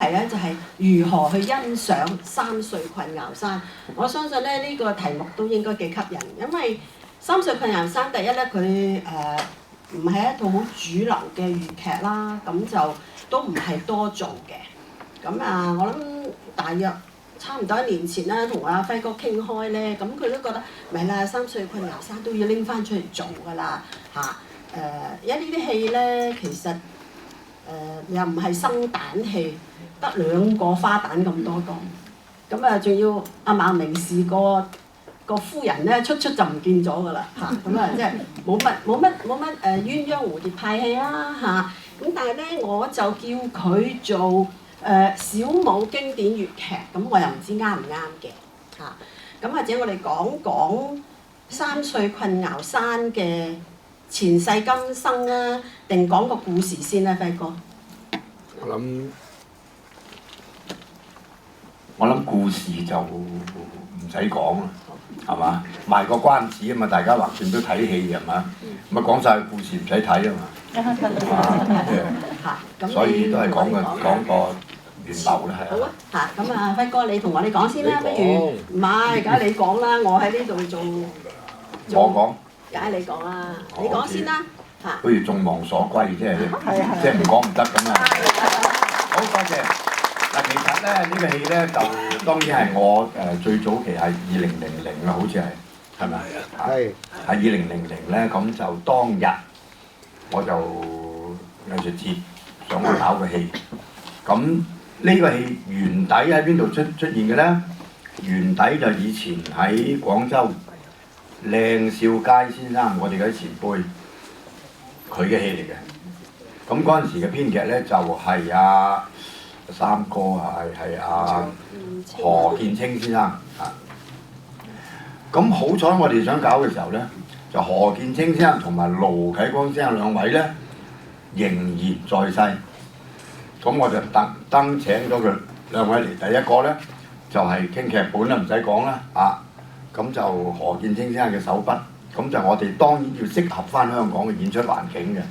題咧就係如何去欣賞三歲困牛山。我相信咧呢個題目都應該幾吸引，因為三歲困牛山第一咧佢唔係一套好主流嘅粵劇啦，咁就都唔係多做嘅。咁啊，我諗大約差唔多1年前啦，同阿輝哥傾開咧，咁佢都覺得唔係啦，三歲困牛山都要拎翻出嚟做㗎啦嚇。因為呢啲戲咧，其實又唔係生蛋戲，得2個花旦咁多個，咁啊仲要阿孟明視個夫人咧出就唔見咗㗎啦嚇，咁啊即係冇乜鴛鴦蝴蝶派戲啦嚇，咁但係咧我就叫佢做小武經典粵劇，咁我又唔知啱唔啱嘅嚇，咁或者我哋講講三歲困牛山嘅前世今生啊，定講個故事先啦，輝哥。我諗故事就唔使講啦，係嘛？賣個關子啊嘛，大家橫掂都睇戲係嘛？咁啊講晒故事唔使睇啊嘛，所以都係講個源流啦，係好啊嚇，咁啊輝哥你同我哋講先啦，不如唔係，梗係你講啦，我喺呢度做。我講。梗係你講啦，你講先啦嚇。好似眾望所歸，即係唔講唔得咁啊！好多謝。嗱，其實咧呢個戲咧就當然係我最早期係2000啦，好似係咪？係。係2000咧，咁就當日我就藝術節想去搞個戲。咁呢個戲原底喺邊度出現嘅咧？原底就以前喺廣州靚少佳先生，我哋嗰啲前輩，佢嘅戲嚟嘅。咁嗰陣時嘅編劇咧就係三哥係何建清先生啊。咁好彩我哋想搞嘅時候咧，就何建清先生同埋盧啟光先生2位咧仍然在世。咁我就特登請咗佢2位嚟，第一個咧就係傾劇本啦，唔使講啦啊。咁就何建清先生嘅手筆，咁就我哋當然要適合翻香港嘅演出環境嘅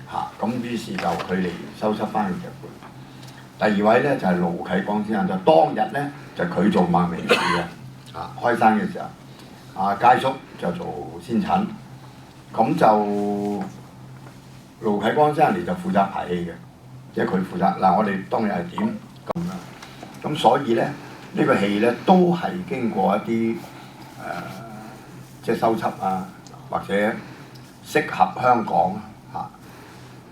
嚇。咁於是就佢嚟收輯翻個劇本。第2位咧就係盧啟光先生，就當日咧就佢做孟明視嘅嚇，開山嘅時候，阿佳叔就做先診，咁就盧啟光先生嚟就負責排戲嘅，即係佢負責嗱，我哋當日係點咁樣，咁所以咧呢個戲咧都係經過一啲即係修輯啊，或者適合香港嚇，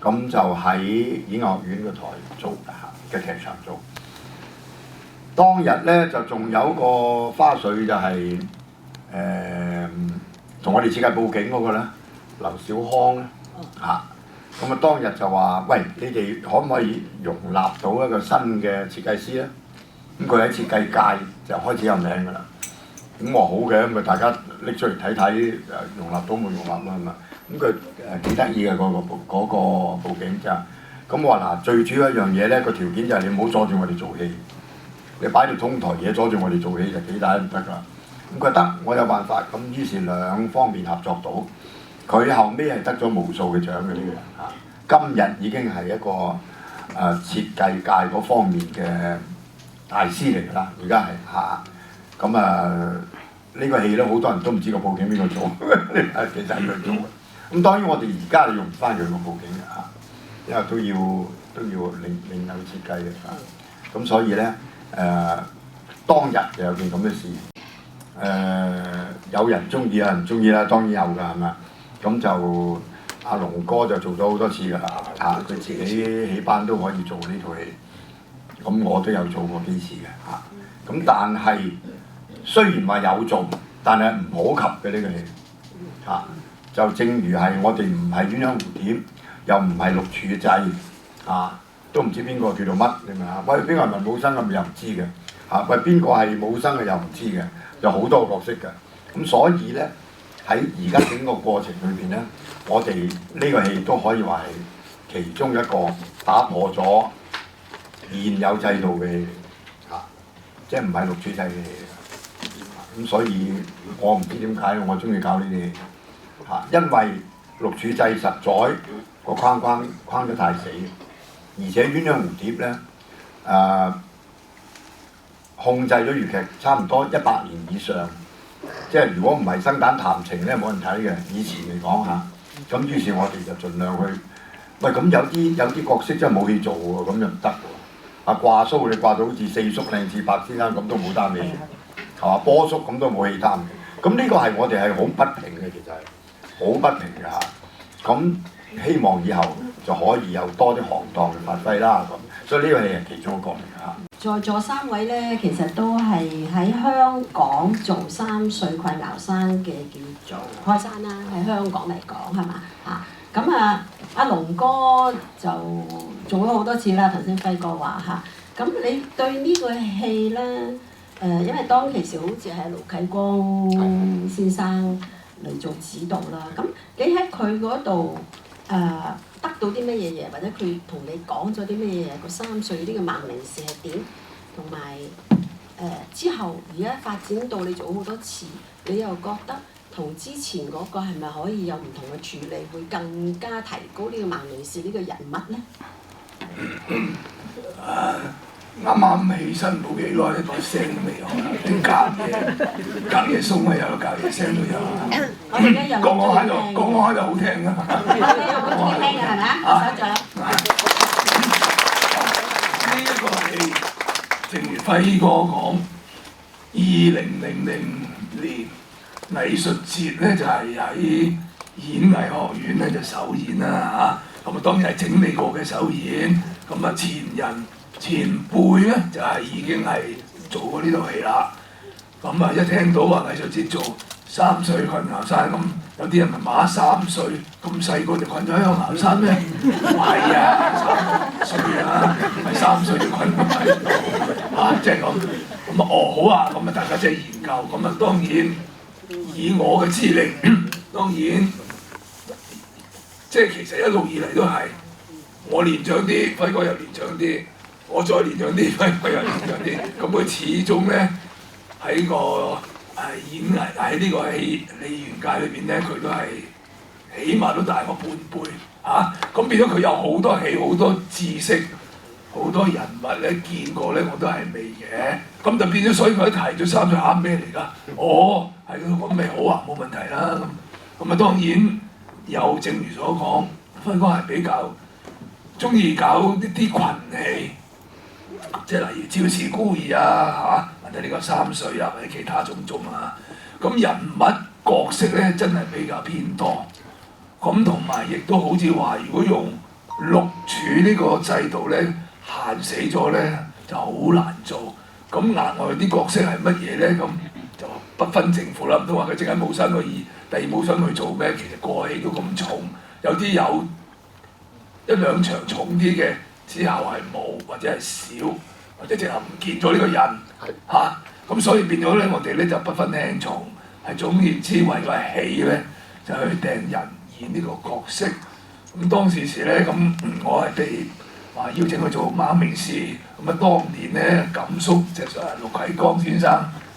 咁就喺演藝學院個台做嘅劇場做。當日咧就仲有個花絮就係同我哋設計佈景嗰個咧，劉小康咧嚇，咁啊當日就話：喂，你哋可唔可以容納到一個新嘅設計師咧？咁佢喺設計界就開始有名㗎啦。咁我好嘅，咁咪大家拎出嚟睇睇，容納到冇容納啦，係嘛？咁佢幾得意嘅嗰個佈景就，咁我話嗱，最主要一樣嘢咧，個條件就係你唔好阻住我哋做戲，你擺條通台嘢阻住我哋做戲就幾大都唔得㗎。咁佢得，我有辦法，咁於是2方面合作到，佢後尾係得咗無數嘅獎嘅呢個人嚇，今日已經係一個設計界嗰方面嘅大師嚟㗎啦，而家係嚇。咁呢個戲咧，好多人都唔知個佈景邊個做，其實係佢做嘅。咁當然我哋而家用唔翻佢個佈景嘅嚇，因為都要另有設計嘅嚇。咁所以咧當日就有件咁嘅事，有人中意有人唔中意啦，當然有㗎係咪？咁就阿龍哥就做咗好多次㗎啦嚇，佢自己起班都可以做呢套戲。咁我都有做過幾次嘅嚇。咁但係雖然話有做，但係唔普及嘅呢個戲嚇，就正如係我哋唔係鴛鴦蝴蝶，又唔係六柱制嚇，都唔知邊個叫做乜，你明啊？喂，邊個係文武生咁又唔知嘅嚇，喂，邊個係武生嘅又唔知嘅，有好多個角色嘅。咁所以咧喺而家整個過程裏邊咧，我哋呢個戲都可以話係其中一個打破咗現有制度嘅戲嚇，即係唔係六柱制嘅戲。咁所以我唔知點解我中意搞呢啲戲嚇，因為六柱制實在個框得太死，而且鴛鴦蝴蝶咧控制咗粵劇差唔多100年以上，即係如果唔係生旦談情咧冇人睇嘅，以前嚟講嚇。咁於是我哋就盡量去，喂咁有啲角色真係冇戲做喎，咁就唔得喎。掛鬚你掛到好似四叔靚次伯先生咁都冇擔戲，係嘛？波叔咁都冇戲擔嘅。咁呢個係我哋係好不平嘅，其實係好不平嘅嚇。咁希望以後就可以有多啲行當去發揮啦咁，所以呢個戲係其中一個嚟嘅嚇。在座3位咧，其實都係喺香港做三歲困淆山嘅叫做開山啦，喺香港嚟講係嘛嚇？咁阿龍哥就做咗好多次啦，頭先輝哥話嚇。咁你對呢個戲咧，因為當其時好似係盧啟光先生嚟做指導啦，咁你喺佢嗰度得到啲乜嘢嘢，或者佢同你講咗啲乜嘢嘢？個3歲呢個萬靈事係點？同埋之後而家發展到你做好多次，你又覺得同之前嗰個係咪可以有唔同嘅處理，會更加提高呢個萬靈事呢個人物咧？啱啱起身冇幾耐，一個聲都未有啦，啲隔夜餸啊有，隔夜聲都有。我而家又講喺度好聽㗎嘛。你又好中意聽㗎係咪啊？手掌。呢一個係正如輝哥講，2000年藝術節咧就係喺演藝學院咧就首演啦嚇。咁啊當然係整理過嘅首演。咁啊前輩咧就係已經係做過呢套戲啦。咁啊一聽到話藝術節做3歲困淆山，咁有啲人咪話3歲咁細個就困咗喺個淆山咩？唔係啊，3歲啊，唔係3歲就困喺度啊，即係咁。咁啊好啊，咁啊大家即係研究。咁啊當然以我嘅資歷，當然即係其實一路以嚟都係我年長啲，輝哥又年長啲。我再年長啲，輝哥又年長啲，咁佢始終咧喺個演藝喺呢個戲園界裏邊咧，佢都係起碼都大我半輩嚇。咁變咗佢有好多戲、好多知識、好多人物咧見過咧，我都係未嘅。咁就變咗，所以佢一提咗3歲啱咩嚟㗎？哦，係咯，咁咪好啊，冇問題啦。咁啊當然又正如所講，輝哥係比較中意搞啲群戲。即係例如趙氏孤兒啊嚇，或者呢個3歲啊，或者其他種種啊，咁人物角色咧真係比較偏多，咁同埋亦都好似話，如果用錄處呢個制度咧限死咗咧，就好難做。咁額外啲角色係乜嘢咧？咁就不分勝負啦。唔通話佢淨係武生去第二武生去做咩？其實個戲都咁重，有啲有1、2場重啲嘅。之後係冇或者係少，或者直頭唔見咗呢個人嚇，咁所以變咗咧，我哋咧就不分輕重，係總言之為個戲咧就去訂人演呢個角色。咁當時咧，咁我係被話邀請去做萬靈事，咁啊當年咧錦叔即係陸啟光先生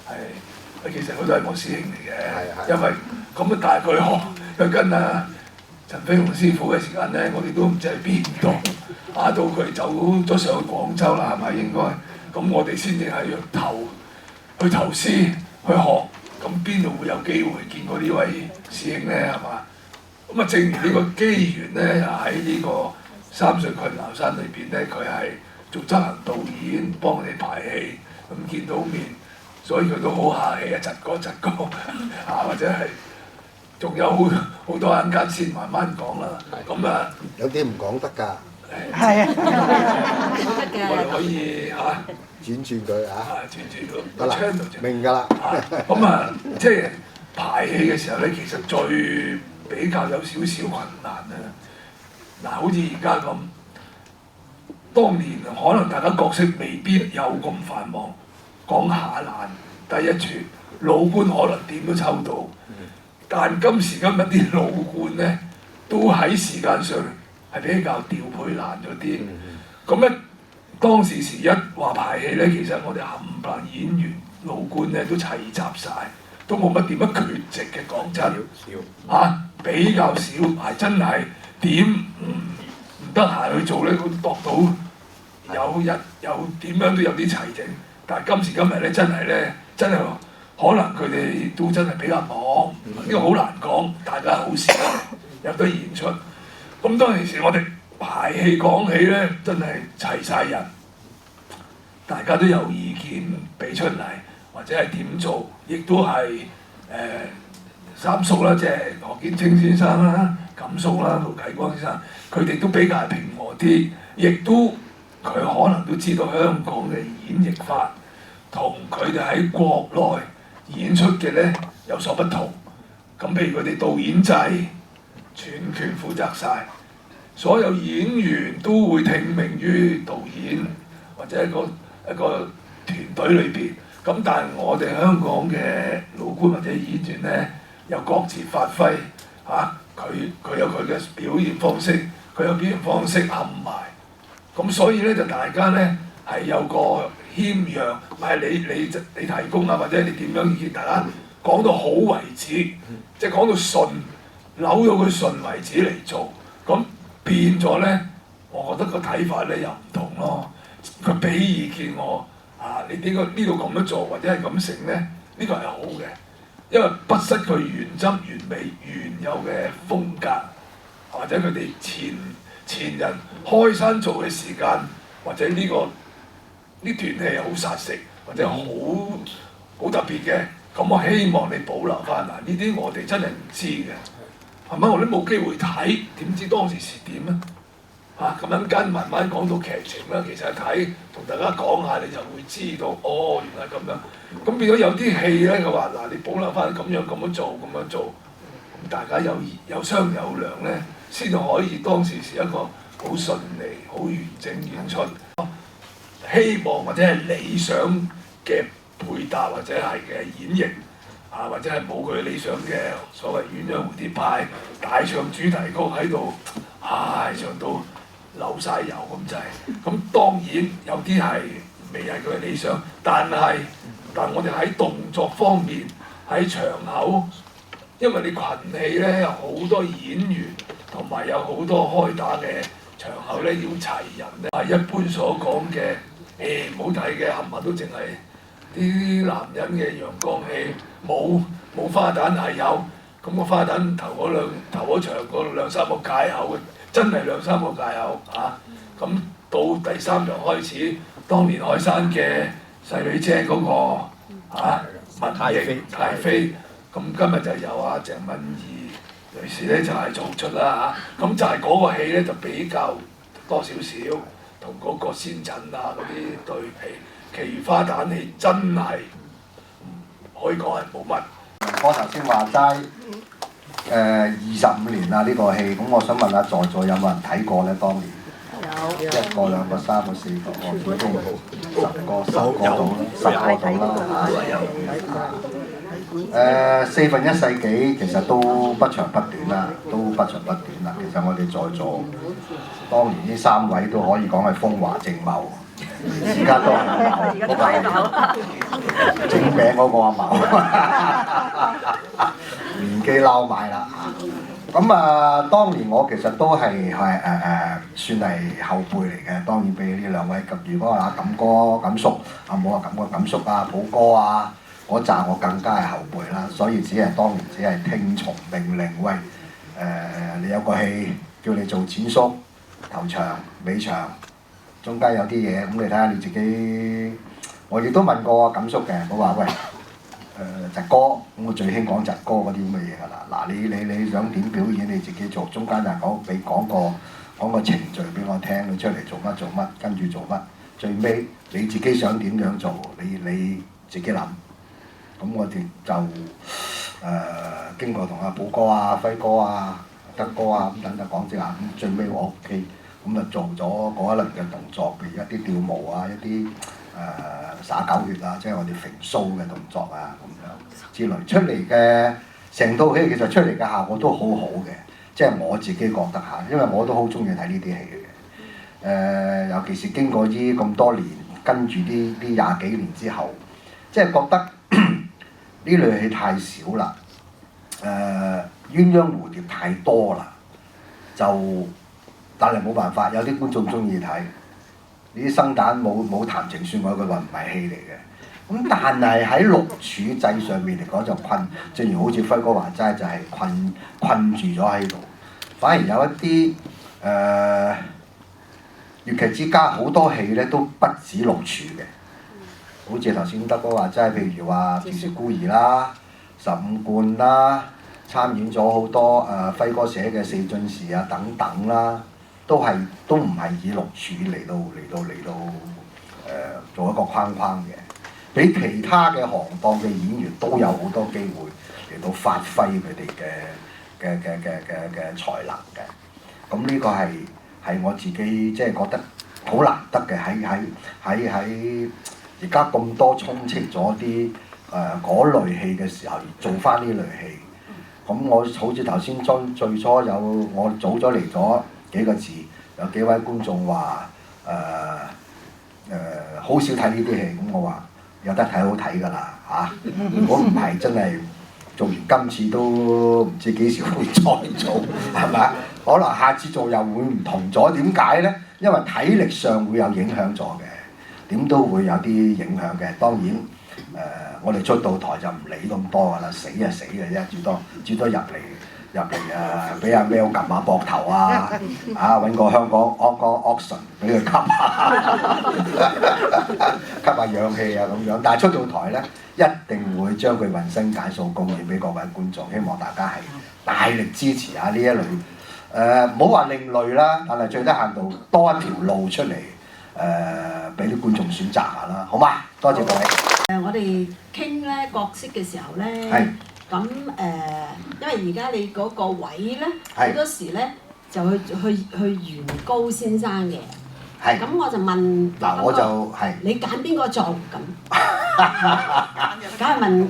係，其實佢都係我師兄嚟嘅，因為咁啊但係佢跟陳飛鴻師傅嘅時間咧，我哋都唔知喺邊度。到佢走咗上去廣州啦，係咪應該？咁我哋先至係去投師去學，咁邊度會有機會見過呢位師兄咧？係嘛？咁啊，正如呢個機緣咧，喺呢個3歲困淆山裏邊咧，佢係做執行導演，幫我哋排戲，咁見到面，所以佢都好客氣啊，窒哥或者係。仲有好多陣間先慢慢講啦，咁啊有啲唔講得㗎，係啊，我哋可以轉佢轉得啦，明㗎啦。咁啊，即係排戲嘅時候咧，其實最比較有少少困難啊。嗱，好似而家咁，當年可能大家角色未必有咁繁忙，講下欄第一處老官可能點都抽到。但今時今日啲老倌咧，都喺時間上係比較調配難咗啲。咁咧，當時一話排戲咧，其實我哋冚唪唥演員老倌咧都齊集晒，都冇乜點樣缺席嘅。講真，比較少，係真係點唔得閒去做咧，都度到有點樣都有啲齊整，但係今時今日咧真係可能佢哋都真係比較忙，呢個好難講。大家好少有得演出，咁當其時我哋排戲講起咧，真係齊晒人，大家都有意見俾出嚟，或者係點做，亦都係三叔啦，即係何建清先生啦、錦叔啦、盧啟光先生，佢哋都比較平和啲，亦都佢可能都知道香港嘅演繹法同佢哋喺國內演出嘅咧有所不同。咁譬如佢哋導演制全權負責晒，所有演員都會聽命於導演或者一個團隊裏邊。咁但係我哋香港嘅老倌或者演員咧，又各自發揮嚇，佢有佢嘅表現方式，佢有表現方式冚埋。咁所以咧就大家咧係有個謙讓，唔係你提供啊，或者你點樣意見，大家講到好為止，即係講到順，扭到佢順為止嚟做。咁變咗咧，我覺得個睇法咧又唔同咯。佢俾意見我你呢度咁樣做，或者係咁成咧，呢個係好嘅，因為不失佢原汁原味原有嘅風格，或者佢哋前人開山做嘅時間，或者呢段戲係好殺食，或者好特別嘅，咁我希望你保留翻嗱，呢啲我哋真係唔知嘅，係咪？我都冇機會睇，點知當時是點咧？咁樣跟慢慢講到劇情啦，其實睇同大家講下，你就會知道，哦，原來咁樣。咁變咗有啲戲咧，佢話嗱，你保留翻咁樣做，咁大家有商有量咧，先可以當時是一個好順利、好完整演出。希望或者係理想嘅配搭，或者係嘅演繹，或者係冇佢理想嘅所謂鴛鴦蝴蝶派大唱主題曲喺度，唱到流晒油咁滯。咁當然有啲係未係佢嘅理想，但我哋喺動作方面，喺場口，因為你群戲咧有好多演員，同埋有好多開打嘅場口咧要齊人咧。一般所講嘅唔好睇嘅，冚唪唥都淨係啲男人嘅陽光戲，冇花旦係有。咁個花旦頭嗰場嗰兩三個界口嘅，真係兩三個界口咁到第三場開始，當年海山嘅細女姐嗰個文瑩太妃，咁今日就由鄭敏儀女士咧就係做出啦咁就係嗰個戲咧就比較多少少同嗰個先軫嗰啲對比，其餘花旦戲真係可以講係冇乜。我頭先話齋25年啦呢個戲，咁我想問下在座有冇人睇過咧？當年有1個、2個、3個、4個，我估都10個到啦。4分1世紀其實都不長不短啦，其實我哋在座當年呢3位都可以講係風華正茂，而家都係茂，正名嗰個茂，年紀撈埋啦。咁當年我其實都係算係後輩嚟嘅，當然比呢兩位咁。如果話錦哥、錦叔，冇話錦哥、錦叔寶哥嗰紮我更加係後輩啦，所以當年只係聽從命令。喂，你有個戲叫你做錢叔，頭場、尾場，中間有啲嘢，咁你睇下你自己。我亦都問過錦叔嘅，我話喂。窒哥，咁我最興講窒哥嗰啲咁嘅嘢㗎啦。嗱，你想點表演你自己做，中間就講個程序俾我聽，你出嚟做乜，跟住做乜，最尾你自己想點樣做，你自己諗。咁我哋就經過同阿寶哥輝哥德哥咁等等講之下，咁最尾我 OK，咁就做咗嗰一輪嘅動作，譬如一啲吊毛一啲。灑狗血即係我哋揈鬚嘅動作咁樣之類，出嚟嘅成套戲其實出嚟嘅效果都好好嘅，即係我自己覺得因為我都好中意睇呢啲戲嘅。尤其是經過呢咁多年，跟住呢20幾年之後，即係覺得呢類戲太少啦。鴛鴦蝴蝶太多啦，但係冇辦法，有啲觀眾中意睇。呢啲生蛋冇談情説愛，佢話唔係戲嚟嘅。咁但係喺錄處制上面嚟講就困，正如好似輝哥話齋，就係困住咗喺度。反而有一啲粵劇之家好多戲咧都不止錄處嘅，好似頭先德哥話齋，譬如話《斷舌孤兒》啦、《十五貫》啦，參演咗好多輝哥寫嘅《四進士》啊等等啦，都唔係以錄處嚟到做一個框框嘅。俾其他嘅行當嘅演員都有好多機會嚟到發揮佢哋嘅才能嘅，咁呢個係我自己即係覺得好難得嘅，喺而家咁多充斥咗啲嗰類戲嘅時候，而做翻呢類戲，咁我好似頭先最初我早咗嚟咗幾個字，有幾位觀眾話好少睇呢啲戲，咁我話。有得睇好睇㗎啦嚇！如果唔係真係做完今次都唔知幾時會再做，係咪？可能下次做又會唔同咗，點解呢？因為體力上會有影響咗嘅，點都會有啲影響嘅。當然我哋出到台就唔理咁多㗎啦，死就死嘅啫，最多入嚟俾阿 Mel 撳下膊頭啊，揾個香港 Oxygen 俾佢吸下氧氣啊咁樣。但係出到台呢，一定會將佢渾身解數貢獻俾各位觀眾，希望大家係大力支持下呢一類唔好話另類啦，但係最低限度多一條路出嚟俾啲觀眾選擇下啦，好嗎？多謝各位。我哋傾咧角色嘅時候咧。咁因為而家你嗰個位咧，好多時咧就去袁高先生嘅。係。咁我就問嗱，我就係你揀邊個做咁？梗係問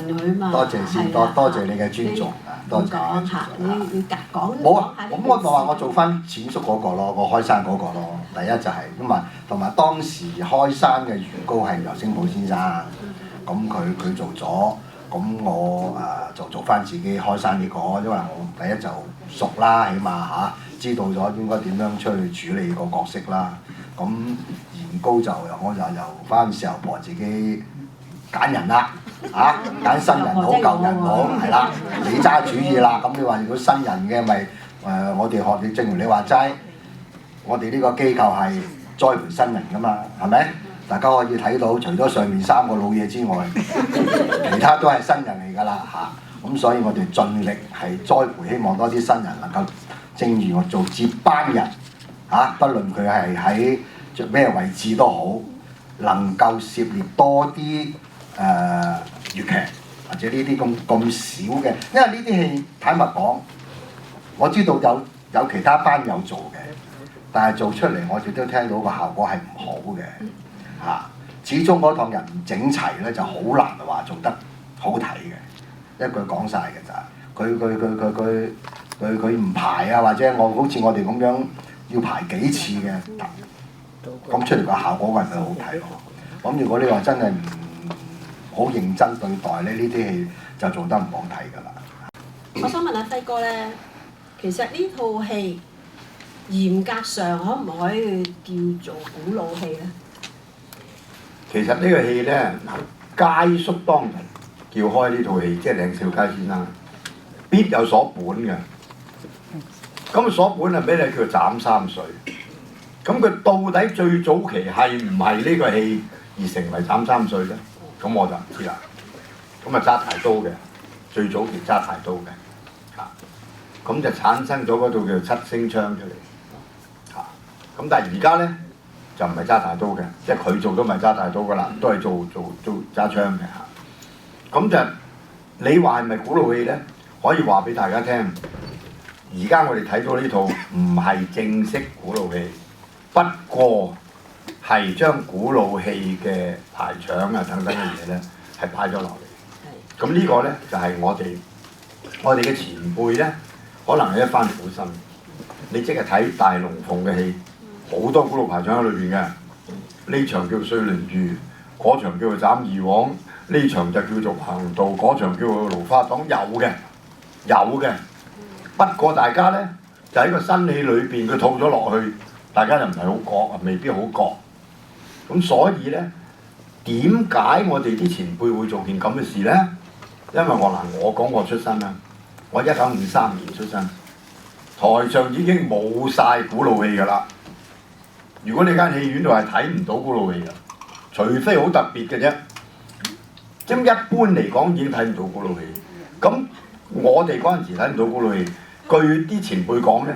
佢啊嘛。多謝先，多謝你嘅尊重啊！多謝。講下你講。冇啊，咁我就話我做翻淺叔嗰個咯，我開山嗰個咯。第一就係咁啊，同埋當時開山嘅袁高係劉星寶先生，咁佢做咗。咁我就做翻自己開山呢個，因為我第一就熟啦，起碼知道咗應該點樣出去處理個角色啦。咁袁高我就由翻時候婆自己揀人啦，揀新人好舊人好，係啦，你揸主意啦。咁你話如果新人嘅咪我哋學你，正如你話齋，我哋呢個機構係栽培新人㗎嘛，係咪？大家可以睇到，除咗上面3個老嘢之外，其他都係新人嚟㗎啦嚇。咁所以我哋盡力係栽培，希望多啲新人能夠，正如我做接班人不論佢係喺咩位置都好，能夠涉獵多啲粵劇或者呢啲咁少嘅，因為呢啲戲坦白講，我知道有其他班友做嘅，但係做出嚟我哋都聽到個效果係唔好嘅。始終嗰趟人唔整齊咧，就好難話做得好睇嘅。一句講晒嘅咋，佢唔排啊，或者好似我哋咁樣要排幾次嘅，咁出嚟個效果係咪好睇咯？咁如果你話真係唔好認真對待咧，呢啲戲就做得唔好睇㗎啦。我想問下輝哥咧，其實呢套戲嚴格上可唔可以叫做古老戲咧？其實呢個戲咧，佳叔當日叫開呢套戲，即係嶺少佳先生，必有所本嘅。咁所本啊，俾你叫斬三歲。咁佢到底最早期係唔係呢個戲而成為斬三歲咧？咁我就唔知啦。咁啊揸大刀嘅，最早期揸大刀嘅，咁就產生咗嗰套叫七星槍出嚟，咁但係而家咧。就唔係揸大刀嘅，即係佢做都唔係揸大刀噶啦，都係做揸槍嘅嚇。咁就你話係咪古老戲咧？可以話俾大家聽，而家我哋睇到呢套唔係正式古老戲，不過係將古老戲嘅排場啊等等嘅嘢咧係擺咗落嚟。咁呢個咧就係我哋嘅前輩咧，可能係一番苦心。你即係睇大龍鳳嘅戲。好多古老排場喺裏邊嘅，呢場叫碎靈魚，嗰場叫做斬二王，呢場就叫做行道，嗰場叫做蘆花黨，有嘅。不過大家呢，就喺個新戲裏邊，佢套咗落去，大家就唔係好覺啊，未必好覺。咁所以咧，點解我哋啲前輩會做件咁嘅事咧？因為我講我出身啦，我1953年出身，台上已經冇晒鼓佬戲㗎啦。如果你間戲院度係睇唔到鼓佬戲㗎，除非好特別嘅啫。咁一般嚟講已經睇唔到鼓佬戲。咁我哋嗰陣時睇唔到鼓佬戲，據啲前輩講咧，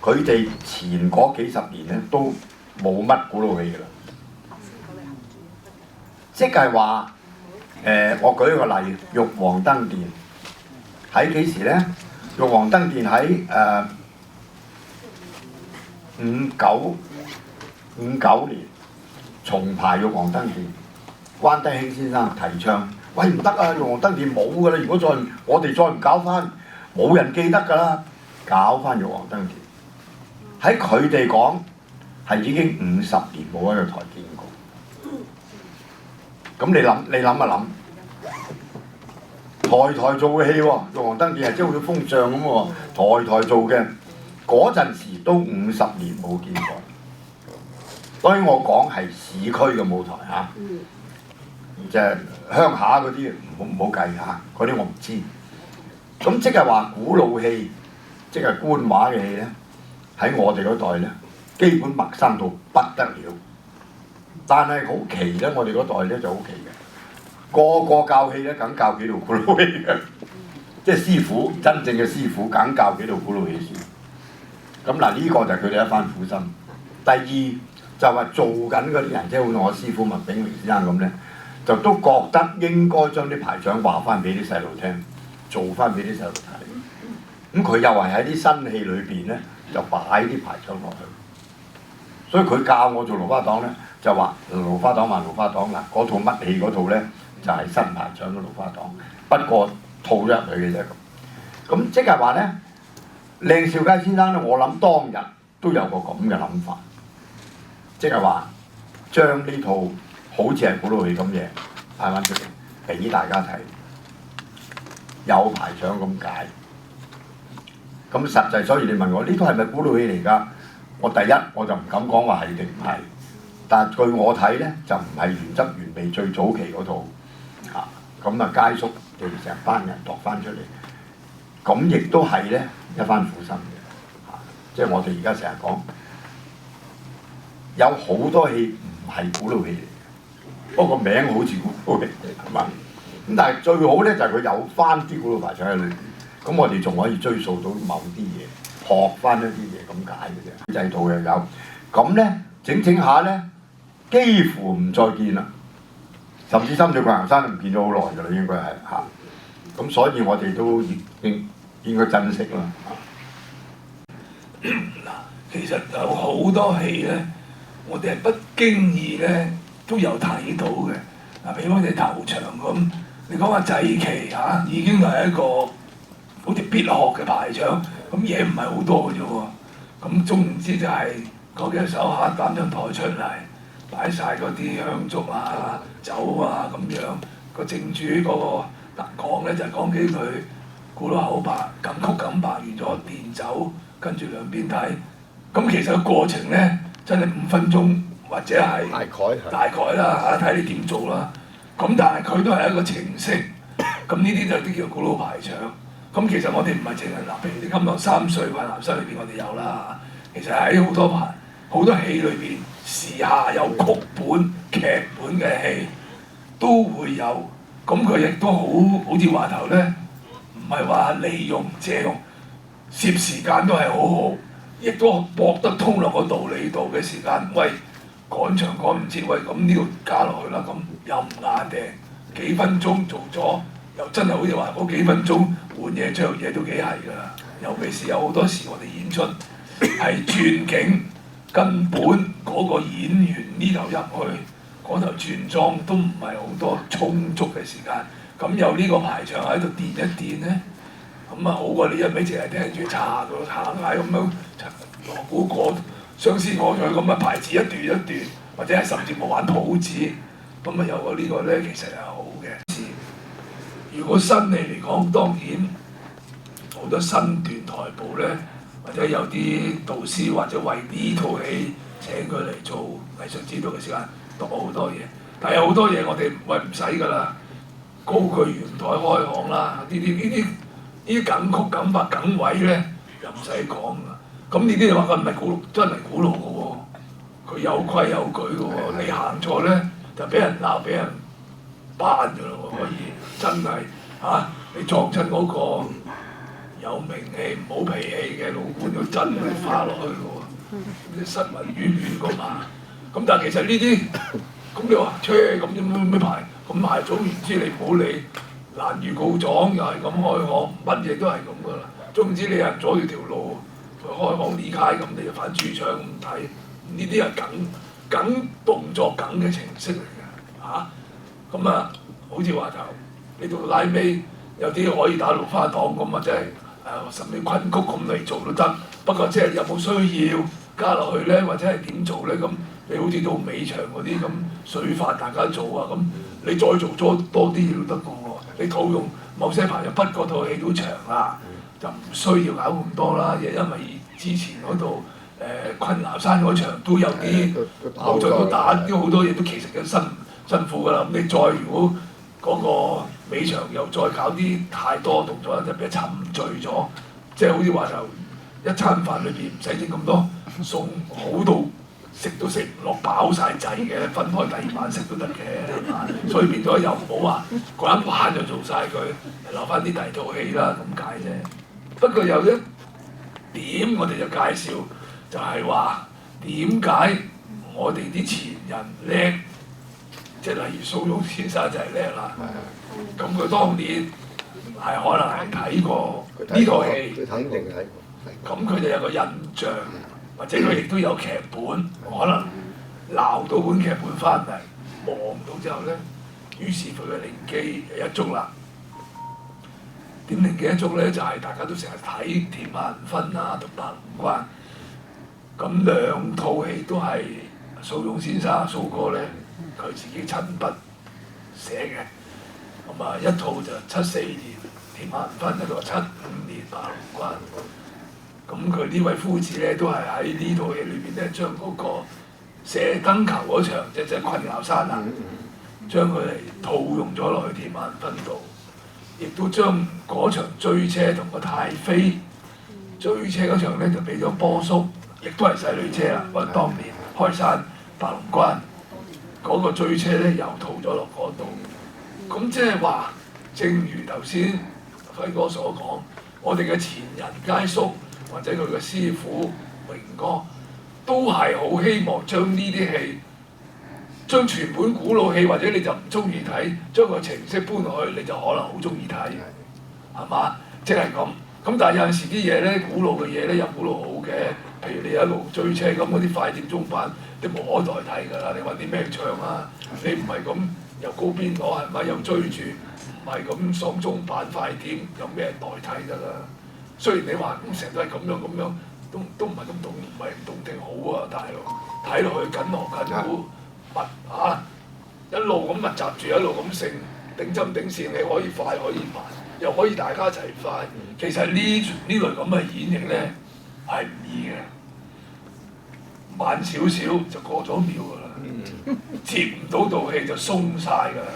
佢哋前嗰幾十年咧都冇乜鼓佬戲㗎啦。即係話我舉一個例，玉皇燈殿喺幾時咧？玉皇燈殿喺59年重排玉皇燈殿，關德興先生提倡，喂唔得啊！玉皇燈殿冇㗎啦，如果我哋再唔搞翻，冇人記得㗎啦，搞翻玉皇燈殿。喺佢哋講係已經50年冇喺個台見過。咁你諗一諗，台做嘅戲喎，玉皇燈殿係即係好似風尚咁喎，台做嘅嗰陣時都50年冇見過。當然我講係市區嘅舞台嚇，即係鄉下嗰啲唔好計嚇，嗰啲我唔知。咁即係話古老戲，即係官話嘅戲咧，喺我哋嗰代咧，基本陌生到不得了。但係好奇咧，我哋嗰代咧就好奇嘅，個教戲咧梗教幾套古老戲嘅，即係師傅真正嘅師傅梗教幾套古老戲先。咁嗱呢個就係佢哋一番苦心。第二就話做緊嗰啲人，即係好似我師傅麥炳榮先生咁咧，就都覺得應該將啲排場話翻俾啲細路聽，做翻俾啲細路睇。咁佢又係喺啲新戲裏邊咧，就擺啲排場落去。所以佢教我做盧花黨咧，就話盧花黨還盧花黨啦，嗰套乜戲嗰套咧就係、是、新排場嘅盧花黨，不過套咗入去嘅啫。咁即係話咧，靚少佳先生咧，我諗當日都有個咁嘅諗法。即係話將呢套好似係古老戲咁嘢派翻出嚟俾大家睇，有排場咁解。咁實際，所以你問我呢套係咪古老戲嚟㗎？我第一我就唔敢講話係定唔係，但係據我睇咧就唔係原汁原味最早期嗰套嚇。咁佳叔哋成班人度翻出嚟，咁亦都係咧一番苦心嘅嚇。即係我哋而家成日講。有好多戲唔係古老戲嚟嘅，不過個名好似古老戲係嘛？咁但係最好咧就係佢有翻啲古老排場喺裏邊，咁我哋仲可以追溯到某啲嘢，學翻一啲嘢咁解嘅啫。制度又有，咁咧整下咧幾乎唔再見啦，甚至深水怪行山都唔見咗好耐㗎啦，應該係嚇。咁所以我哋都應該珍惜啦。嗱，其實有好多戲咧。我哋係不經意咧都有睇到嘅，嗱，譬如我哋頭場咁，你講話祭旗嚇，已經係一個好似必學嘅排場，咁嘢唔係好多嘅啫喎，咁總唔知就係嗰幾手下擔張台出嚟，擺晒嗰啲香燭啊、酒啊咁樣，個正主嗰個講咧就係講幾句古老口白，琴曲咁白完咗奠酒，跟住兩邊睇，咁其實個過程咧。真係5分鐘或者係大概啦嚇，睇你點做啦。咁但係佢都係一個程式，咁呢啲就啲叫古老排場。咁其實我哋唔係淨係嗱，譬如你今日3歲困難室裏邊我哋有啦，其實喺好多戲裏邊，時下有曲本劇本嘅戲都會有。咁佢亦都好似話頭咧，唔係話利用借用，攝時間都係好好。亦都駁得通落個道理度嘅時間，喂趕場趕唔切，喂咁呢度加落去啦，咁又唔硬定，幾分鐘做咗，又真係好似話嗰幾分鐘換嘢着嘢都幾係㗎啦。尤其是有好多時我哋演出係轉景，根本嗰個演員呢頭入去，嗰頭轉裝都唔係好多充足嘅時間，咁有呢個排場喺度墊一墊咧。咁啊好過你一味淨係聽住查到下嗌咁樣，鑼鼓過相思過咗咁啊排字一段一段，或者係甚至冇玩譜子，咁啊有個呢個咧其實係好嘅。如果新戲嚟講，當然好多身段台步咧，或者有啲導師或者為呢套戲請佢嚟做藝術指導嘅時間，讀好多嘢，但係有好多嘢我哋喂唔使㗎啦，高句玄台開行啦，呢啲梗曲梗法梗位咧又唔使講㗎。咁呢啲你話佢唔係古真係古老嘅喎，佢有規有矩嘅喎，你行錯咧就俾人鬧俾人班㗎咯喎，可以真係你撞親嗰個有名氣唔好脾氣嘅老官，就真係花落去嘅喎，啲新聞遠㗎嘛。咁但係其實呢啲咁你話咁咩排咁係總言之你唔好理，難如告狀又係咁開行，乜嘢都係咁㗎啦。總之你有人阻住條路。佢開行呢街咁，你就反豬腸咁睇，呢啲係梗動作梗嘅程式嚟嘅咁好似話頭，你到拉尾有啲可以打六花檔咁啊，即係甚至昆曲咁嚟做都得。不過即係有冇需要加落去咧，或者係點做咧？咁你好似到尾場嗰啲咁水法大家做啊，咁你再做多啲嘢都得嘅喎。你套用某些朋友不過套戲都長啦。就唔需要搞咁多啦，因為之前嗰度昆崙山嗰場都有啲後續都打啲好多嘢，都其實都辛苦㗎啦。咁你再如果嗰個尾場又再搞啲太多動作，就俾人沉醉咗。即係好似話就一餐飯裏邊唔使整咁多餸，好到食都食唔落飽晒滯嘅，分開第二晚食都得嘅，所以變咗又唔好話嗰一晚就做晒佢，留翻啲第二套戲啦咁解啫。不過有一點我哋就介紹，就係話點解我哋啲前人叻，即係例如蘇翁先生就係叻啦。咁佢當年係可能係睇過呢套戲，咁佢就有個印象，或者佢亦都有劇本，可能鬧到本劇本翻嚟，望到之後咧，於是佢嘅靈機一觸啦。點靈機一觸咧？就係大家都成日睇《甜下人分》啊，同《白龍關》。咁兩套戲都係蘇翁先生蘇哥咧，佢自己親筆寫嘅。咁一套就74年《甜下人分》，一套75年《白龍關》。咁佢呢位夫子咧，都係喺呢套戲裏邊咧，將嗰個射燈球嗰場，即係昆崙山啊，將佢嚟套用咗落去《甜下人分》度。亦都將嗰場追車同個太妃追車嗰場咧，就俾咗波叔，亦都係洗女車啦。我當年開山白龍關嗰個追車咧，又套咗落嗰度。咁即係話，正如頭先輝哥所講，我哋嘅前人佳叔或者佢嘅師傅榮哥，都係好希望將呢啲戲。將全本古老戲，或者你就唔中意睇，將個程式搬落去，你就可能好中意睇，係嘛？即係咁。咁但係有陣時啲嘢咧，古老嘅嘢咧有古老好嘅，譬如你一路追車咁嗰啲快點中版，你無可代替㗎啦。你揾啲咩唱啊？你唔係咁由高邊攞係咪？又追住，唔係咁爽中版快點，有咩代替㗎啦？雖然你話咁成日都係咁樣，都唔係咁動，唔係唔動聽好啊，大佬睇落去緊鑼緊鼓。一路咁密集住，一路咁成頂針頂線，你可以快可以慢，又可以大家一齊快。其實呢類咁嘅演繹咧係唔易嘅，慢少少就過咗秒㗎啦，接唔到道氣就鬆晒㗎啦，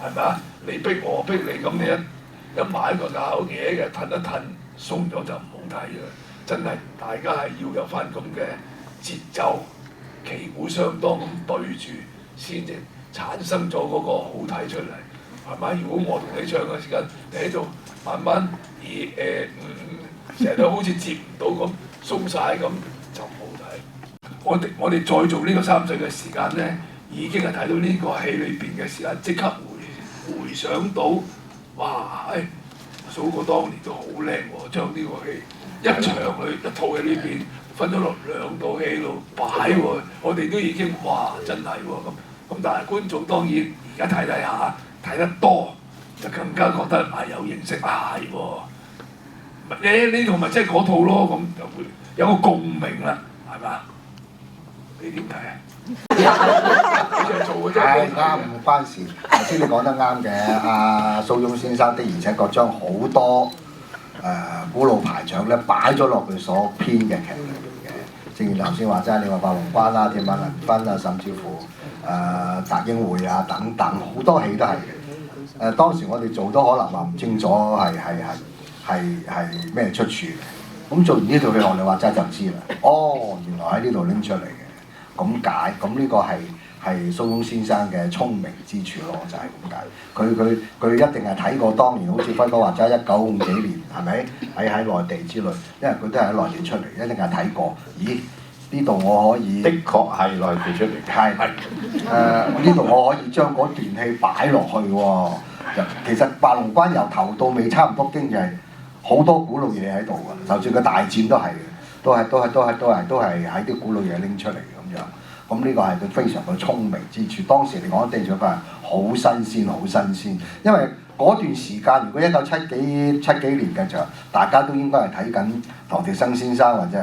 係咪啊？你逼我逼你咁，你一買一個咬嘢嘅褪一褪，鬆咗就唔好睇㗎。真係大家係要有翻咁嘅節奏。旗鼓相當咁對住，先至產生咗嗰個好睇出嚟，係咪？如果我同你唱嘅時間，你喺度慢慢成日都好似接唔到咁，鬆晒咁就唔好睇。我哋再做呢個3歲嘅時間咧，已經係睇到呢個戲裏邊嘅時間，即刻回想到，哇！蘇哥當年都好叻喎，將呢個戲一套戲裏邊。分咗落2套戲度擺喎，我哋都已經哇真係喎咁，但係觀眾當然而家睇下睇得多，就更加覺得有認識係喎，呢套咪即係嗰套咯，咁就會有個共鳴啦，係嘛？你點睇啊？係啱，唔關事。頭先你講得啱嘅，蘇翁先生的而且確將好多古老排場咧擺咗落佢所編嘅劇裏邊嘅，正如頭先話齋，你話白龍關啦、鐵馬銀婚啊，甚至乎澤英會啊等等，好多戲都係嘅。當時我哋做都可能話唔清楚係咩出處嘅。咁做完呢套戲，我哋話齋就知啦。哦，原來喺呢度拎出嚟嘅，咁解。咁呢個係蘇東先生嘅聰明之處咯，就係咁解。佢一定係睇過當年，好似輝哥話齋1950幾年，係咪喺內地之類？因為佢都係喺內地出嚟，一定係睇過。咦？呢度我可以，的確係內地出嚟嘅。係呢度我可以將嗰段戲擺落去喎。其實白龍關由頭到尾差唔多經就係好多古老嘢喺度㗎，就算個大戰都係嘅，都係喺啲古老嘢拎出嚟咁樣。咁呢個係佢非常嘅聰明之處。當時嚟講，地上佢係好新鮮，好新鮮。因為嗰段時間，如果1970幾年嘅就，大家都應該係睇緊唐滌生先生或者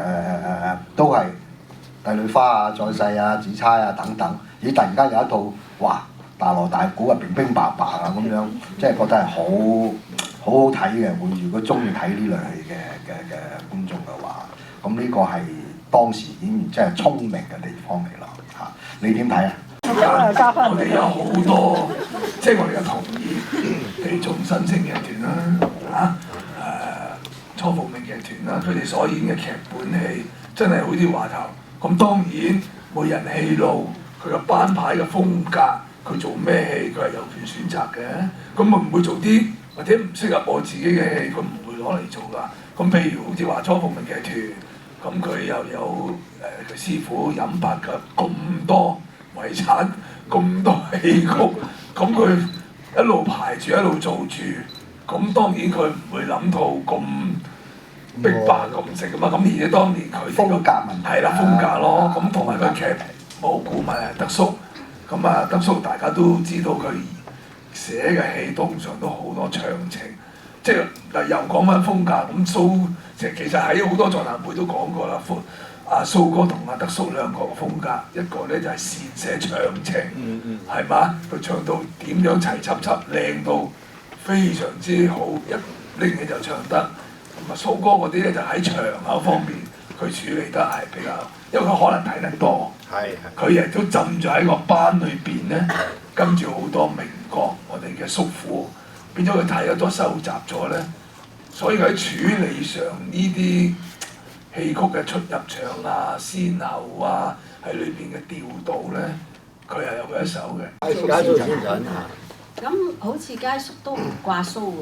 都係帝女花啊、再世啊、紫釵啊等等。咦！突然間有一套哇大鑼大鼓啊、乒乒乓乓啊咁樣，即係覺得係好睇嘅。如果中意睇呢類戲嘅觀眾嘅話，咁呢個係當時演員真係聰明嘅地方嚟咯嚇。你點睇啊？我哋有好多，即係我哋嘅同意，譬如眾新星劇團啦，初伏明劇團啦，佢哋所演嘅劇本戲真係好啲話頭。咁當然每人戲路，佢嘅班牌嘅風格，佢做咩戲佢係有權選擇嘅。咁我唔會做啲或者唔適合我自己嘅戲，佢唔會攞嚟做㗎。咁譬如好似話初伏明劇團，咁佢又有佢師傅飲白嘅咁多遺產，咁多戲曲，咁佢一路排住一路做住，咁當然佢唔會諗到咁逼白咁食㗎嘛。咁而且當年佢風格問題係啦風格咯，咁同埋佢劇務顧問係德叔，咁啊德叔大家都知道佢寫嘅戲通常都好多長情，即係嗱又講翻風格咁其實喺好多座談會都講過啦。蘇哥同德叔兩個嘅風格，一個咧就係善寫長情，係嘛？佢唱到點樣齊輯輯靚到非常之好，一拎起就唱得。咁蘇哥嗰啲咧就喺場口方面，佢處理得係比較，因為佢可能睇得多，佢亦都浸咗喺個班裏邊咧，跟住好多名角，我哋嘅叔父，變咗佢睇得多收集咗咧，所以佢喺處理上呢啲戲曲嘅出入場啊、先後啊，喺裏邊嘅調度咧，佢係有佢一手嘅。佳叔先生咁好似佳叔都唔掛須喎。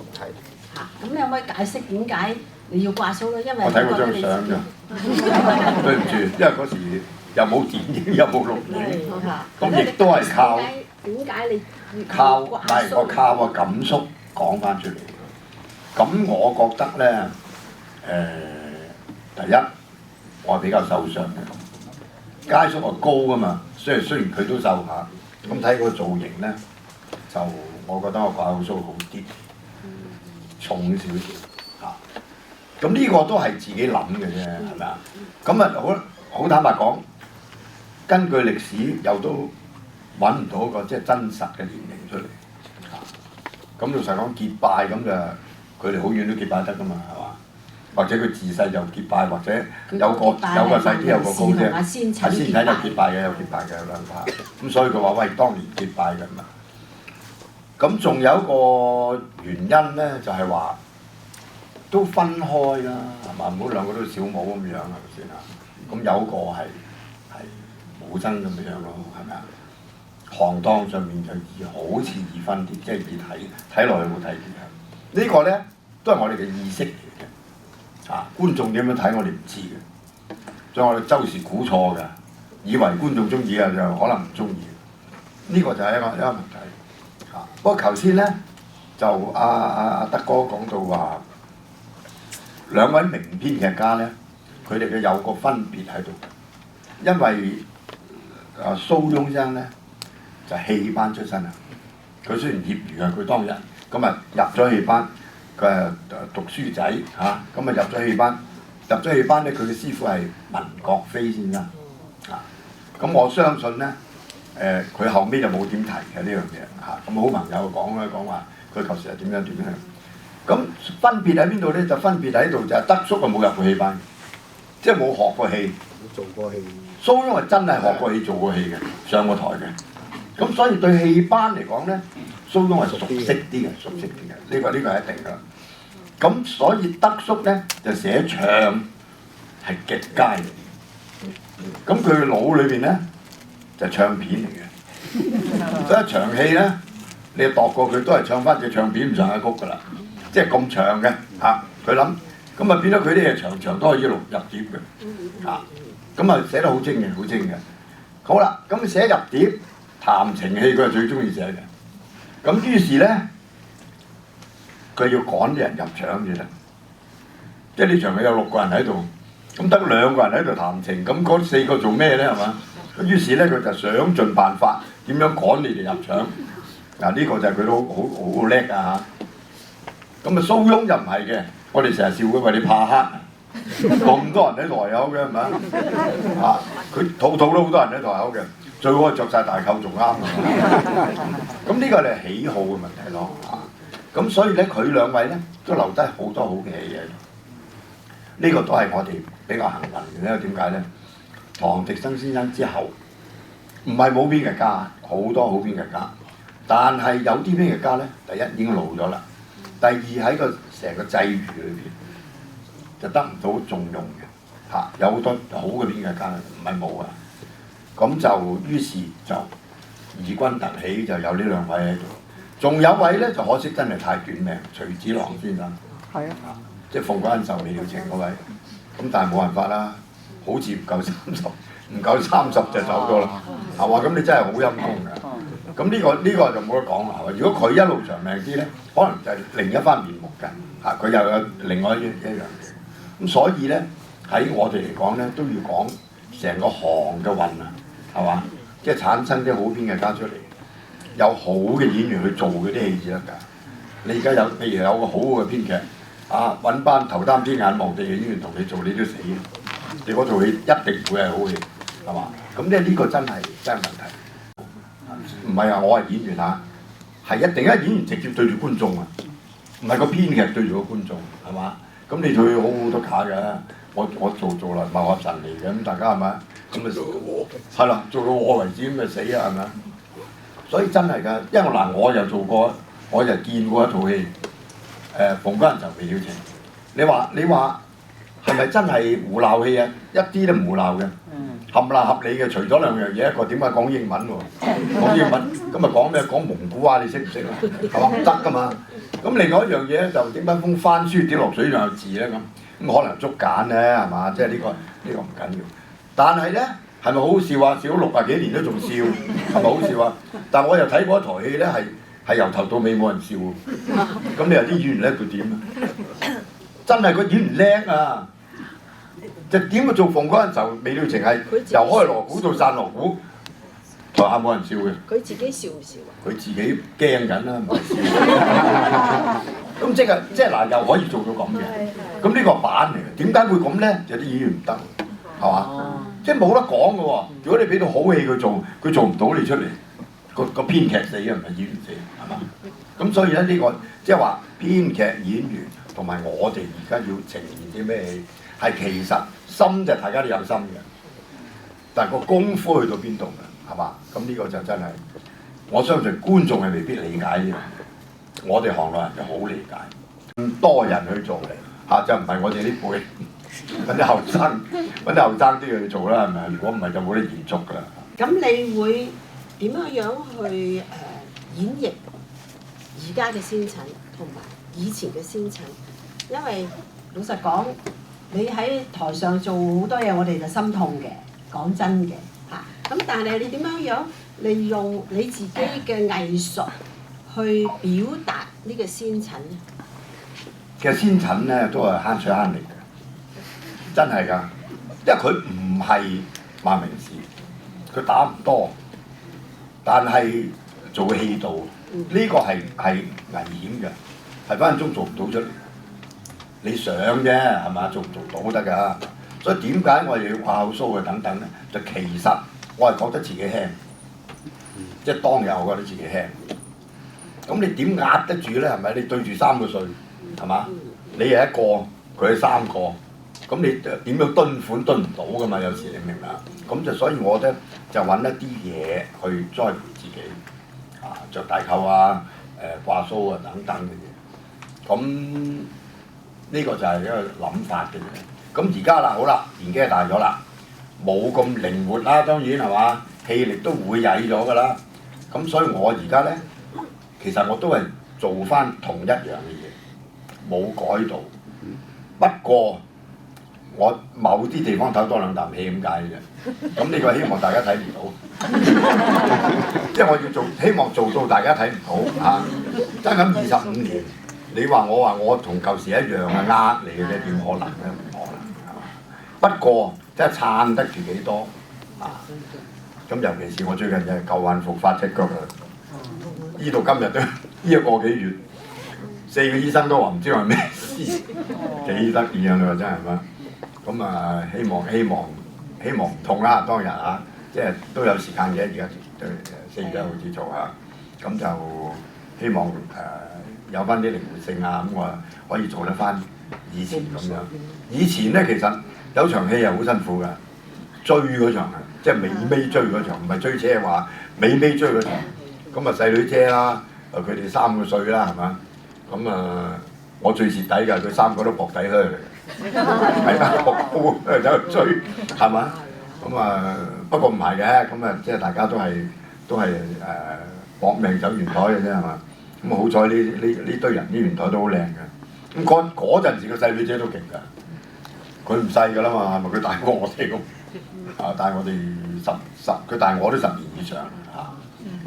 嚇，咁你可唔可以解釋點解你要掛須咧？因為我睇過張相㗎。對唔住，因為嗰時又冇電影，又冇錄影，咁亦都係靠點解你靠唔係我靠個感觸講翻出嚟。咁我覺得咧，第一，我係比較瘦削嘅，佳叔係高㗎嘛，雖然佢都瘦下，咁睇個造型咧，就我覺得我掛鬚好啲，重少少嚇。咁呢個都係自己諗嘅啫，係咪啊？咁啊好坦白講，根據歷史又都揾唔到一個即係真實嘅年齡出嚟嚇。咁老實講結拜咁就佢哋好遠都結拜得㗎嘛，係嘛？或者佢自細就結拜，或者有個細啲有個高啫。阿仙仔有結拜嘅，有結拜嘅有兩派。咁所以佢話喂，當年結拜㗎嘛。咁仲有一個原因咧，就係話都分開啦，係嘛？唔好兩個都小武咁樣，係咪先啊？咁有一個係武僧咁樣咯，係咪啊？行當上面就好似易分啲，即係易睇落去好睇啲。呢個咧都係我哋嘅意識嚟嘅。觀眾點樣睇我哋唔知嘅，所以我哋周時估錯嘅，以為觀眾中意嘅就可能唔中意。呢個就係一個問題。不過頭先咧就阿德哥講到話，兩位名編劇家咧，佢哋嘅有個分別喺度，因為蘇翁生咧就戲班出身啊，佢雖然業餘啊，佢當日咁啊入咗戲班。佢係讀書仔嚇，咁入咗戲班，咧佢嘅師傅係文國飛先生嚇，咁我相信咧佢後尾就冇點提嘅呢樣嘢嚇，咁好朋友講話佢舊時係點樣，咁分別喺邊度咧？就分別喺度就係德叔啊冇入過戲班，即係冇學過戲，做過戲。蘇翁係真係學過戲、做過戲嘅，上過台嘅。咁所以對戲班嚟講咧，蘇翁係熟悉啲嘅，熟悉啲嘅。呢個係一定㗎。咁所以德叔咧就寫唱係極佳嘅。咁佢腦裏邊咧就係唱片嚟嘅。所以一場戲咧，你度過佢都係唱翻隻唱片咁上下曲㗎啦。即係咁長嘅嚇，佢諗咁啊變咗佢啲嘢場都可以入碟嘅嚇。咁啊寫得好精嘅，好精嘅。好啦，咁寫入碟談情戲佢係最中意寫嘅。咁於是咧，佢要趕啲人入場嘅啦。即係呢場戲有6個人喺度，咁得2個人喺度談情，咁嗰4個做咩咧？係嘛？咁於是咧，佢就想盡辦法點樣趕你哋入場。嗱，呢個就係佢都好叻啊嚇。咁啊蘇翁就唔係嘅，我哋成日笑佢話你怕黑，咁多人喺台口嘅係咪啊？佢套都好多人喺台口嘅，最好着晒大扣仲啱啊！咁呢個係喜好嘅問題咯嚇。咁所以咧，佢2位咧都留低好多好嘅嘢。呢個都係我哋比較幸運嘅咧。點解咧？唐滌生先生之後，唔係冇編劇家，好多好編劇家，但係有啲編劇家咧，第一已經老咗啦，第二喺個成個際遇裏邊就得唔到重用嘅嚇。有好多好嘅編劇家，唔係冇啊。咁就於是就異軍突起，就有呢2位喺度。仲有位咧就可惜真係太短命，徐子郎先生。係啊。即係鳳閣恩仇未了情嗰位。咁但係冇辦法啦，好似唔夠30就走咗啦，係嘛？咁你真係好陰功㗎。咁呢個就冇得講啦，係嘛？如果佢一路長命啲咧，可能就係另一番面目㗎。嚇，佢又有另外一樣嘢。咁所以咧喺我哋嚟講咧，都要講成個行嘅運啊，係嘛？即係產生啲好編劇家出嚟，有好嘅演員去做嗰啲戲至得㗎。你而家有譬如有個好嘅編劇。揾班頭擔天眼望地嘅演員同你做，你都死嘅。你嗰套戲一定會係好戲，係嘛？咁呢個真係問題。唔係話我係演員嚇，係一定演員直接對住觀眾啊，唔係個編劇對住個觀眾，係嘛？咁你做好多假嘅，我做來貌合神離嘅，咁大家係咪？咁咪係啦，做到我為止咁咪死啊，係咪？所以真係㗎，因為我又做過，我又見過一套戲。鳳閣恩仇未了情，你話係咪真係胡鬧戲啊？一啲都唔胡鬧嘅，合唔合理嘅？除咗2樣嘢，一個點解講英文喎？講英文咁咪講咩？講蒙古話你識唔識啊？係嘛？唔得㗎嘛。咁另外一樣嘢就點解封番書跌落水上有字咧？咁可能捉姦咧係嘛？即係呢個唔緊要。但係咧係咪好笑啊？笑咗60幾年都仲笑，係咪好笑啊？但係我又睇過一台戲咧係由頭到尾冇人笑喎，咁你話啲演員叻佢點啊？真係個演員叻啊！就點去做鳳閣恩仇未了情係由開鑼鼓到散鑼鼓，台下冇人笑嘅。佢自己笑唔笑啊？佢自己驚緊啦，唔係笑。咁即係嗱，又可以做到咁嘅。咁呢個板嚟嘅，點解會咁咧？有啲演員唔得，係嘛？即係冇得講嘅喎。如果你俾到好戲佢做，佢做唔到你出嚟。個編劇死啊，唔係演員死，係嘛？咁所以咧呢個即係話編劇、演員同埋我哋而家要呈現啲咩戲，係其實心就大家都有心嘅，但係個功夫去到邊度嘅，係嘛？咁呢個就真係我相信觀眾係未必理解呢樣嘢，我哋行內人就好理解。咁多人去做嚇，就唔係我哋呢輩揾啲後生啲去做啦，係咪？如果唔係就冇得延續㗎啦。咁你會點樣去演繹而家嘅先塵同埋以前嘅先塵？因為老實講，你喺台上做好多嘢，我哋就心痛嘅，講真嘅嚇。咁但係你點樣利用你自己嘅藝術去表達呢個先塵咧？其實先塵咧都係慳水慳力嘅，真係㗎，因為佢唔係萬名士，佢打唔多。但係做戲道呢個係危險嘅，係分分鐘做唔到出嚟。你想啫係嘛？做唔做到都得㗎。所以點解我哋要掛口鬚啊等等咧？就其實我係覺得自己輕，即係當日我覺得自己輕。咁你點壓得住咧？係咪？你對住3個歲係嘛？你係1個，佢係3個，咁你點樣蹲款蹲唔到噶嘛？有時你明唔明啊？咁就所以我咧就揾一啲嘢去栽培自己，着大扣啊，掛須啊等等嘅嘢。咁呢個就係一個諗法嘅嘢。咁而家啦，好啦，年紀係大咗啦，冇咁靈活啦，當然係嘛，氣力都會曳咗噶啦。咁所以我而家咧，其實我都係做翻同一樣嘅嘢，冇改到。不過我某啲地方唞多兩啖氣咁解嘅啫。咁呢個希望大家睇唔到，即係我要做，希望做到大家睇唔到嚇。真咁25年，你話我同舊時一樣係你嘅啫，點可能咧？唔可能係嘛？不過真係撐得住幾多啊？咁尤其是我最近就係舊患復發隻腳啊！醫到今日都醫咗個幾月，4個醫生都話唔知係咩事，幾得意啊！你話真係咩？咁啊，希望唔痛啦，當日啊，即係都有時間嘅，而家4月1號至做啊，咁就希望有翻啲靈活性啊，咁我可以做得翻以前咁樣。以前咧其實有場戲係好辛苦㗎，追嗰場啊，即係尾追嗰場，唔係追車係話尾追嗰場。咁啊細女姐啦，佢哋3個歲啦，係嘛？咁我最蝕底㗎，佢3個都薄底靴嚟嘅，係啦，薄布走去追，係嘛？咁不過唔係嘅，咁即係大家都係搏命走圓台嘅啫，係嘛？咁好彩呢堆人啲圓台都好靚嘅。咁嗰陣時個細女姐都勁㗎，佢唔細㗎啦嘛，係咪？佢大過我哋咁，大我哋佢大我都10年以上嚇。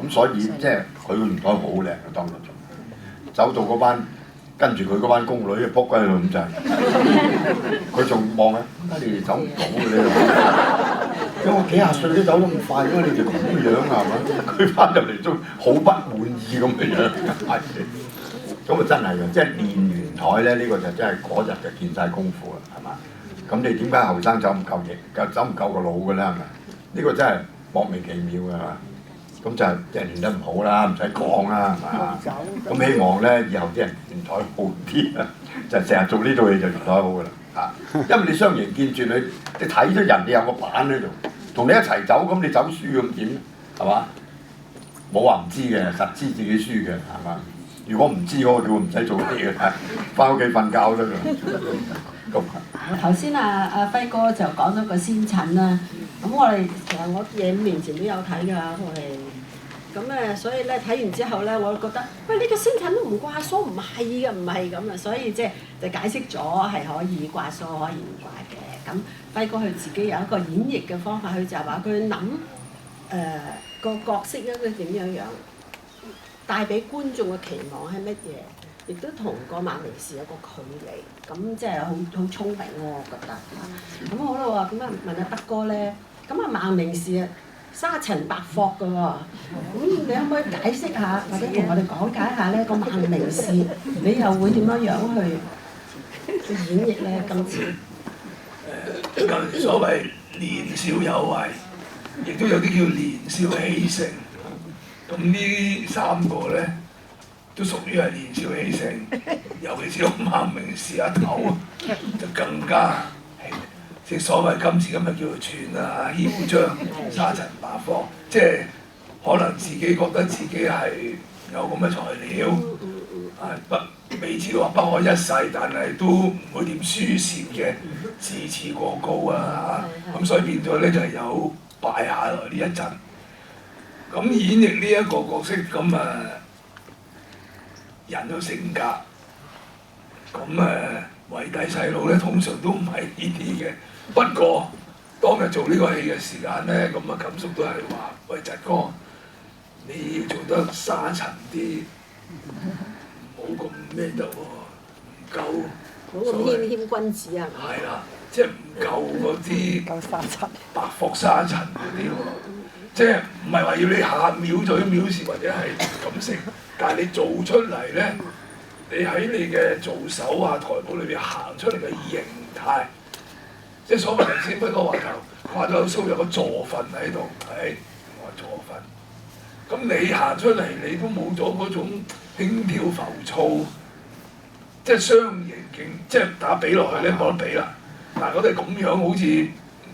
咁所以即係佢個圓台好靚嘅，當日仲走到嗰班跟住佢嗰班宮女撲鬼喺度咁滯，佢仲望啊，點解你哋走唔到嘅咧？因為我幾廿歲都走得咁快，因為你哋咁嘅樣係嘛？佢翻入嚟都好不滿意咁嘅樣，係咁啊真係嘅，即係練圓台咧，呢個就真係嗰日就見晒功夫啦，係嘛？咁你點解後生走唔夠型，走唔夠個腦嘅咧？係咪？呢個真係莫名其妙嘅係嘛？咁就即係練得唔好啦，唔使講啦，係嘛？咁希望咧以後啲人圓台好啲啊，就成日做呢套戲就圓台好㗎啦嚇。因為你雙形見住你睇咗人哋有個板喺度，同你一齊走，咁你走輸咁點？係嘛？冇話唔知嘅，實知自己輸嘅係嘛？如果唔知嗰個叫唔使做戲嘅，翻屋企瞓覺得㗎。咁頭先輝哥就講咗個先診啦，咁其實我5年前都有睇㗎套戲，咁所以咧睇完之後咧，我覺得喂呢個先診都唔掛須，唔係㗎，唔係咁啊，所以即係就解釋咗係可以掛須，可以唔掛嘅。咁輝哥佢自己有一個演繹嘅方法，佢就係話佢諗個角色應該點樣帶俾觀眾嘅期望係乜嘢？亦都同個萬明士有個距離，咁即係好聰明喎，我覺得。咁好啦喎，咁問阿德哥咧，咁萬明士啊沙塵白霍㗎喎，咁你可唔可以解釋下，或者同我哋講解下咧個萬明士，你又會點樣去演繹咧今次？所謂年少有為，亦都有啲叫年少氣盛。咁呢3個咧，都屬於係年少氣盛，尤其是個萬明士阿頭就更加即係所謂今時今日叫做串啊、囂張、沙塵白霍，即係可能自己覺得自己係有咁嘅材料，未至到話不可一世，但係都唔會點輸蝕嘅，自恃過高啊嚇，咁所以變咗咧就係有敗下來呢一陣。咁演繹呢一個角色，咁人有性格，咁為弟細路咧，通常都唔係呢啲嘅。不過當日做呢個戲嘅時間咧，咁感叔都係話：喂，侄哥，你要做得沙塵啲，冇咁咩得喎，唔夠。冇咁謙君子啊！係啦，即係唔夠嗰啲白霍沙塵嗰啲喎。即係唔係話要你下藐嘴藐舌或者係咁食，但係你做出嚟咧，你喺你嘅做手啊、台步裏邊行出嚟嘅形態，即係所謂頭先輝哥話頭掛咗個須有個坐訓喺度，係我話坐訓。咁你行出嚟，你都冇咗嗰種輕佻浮躁，即係雙形勁，即係打比落去咧冇得比啦。大家都係咁樣，好似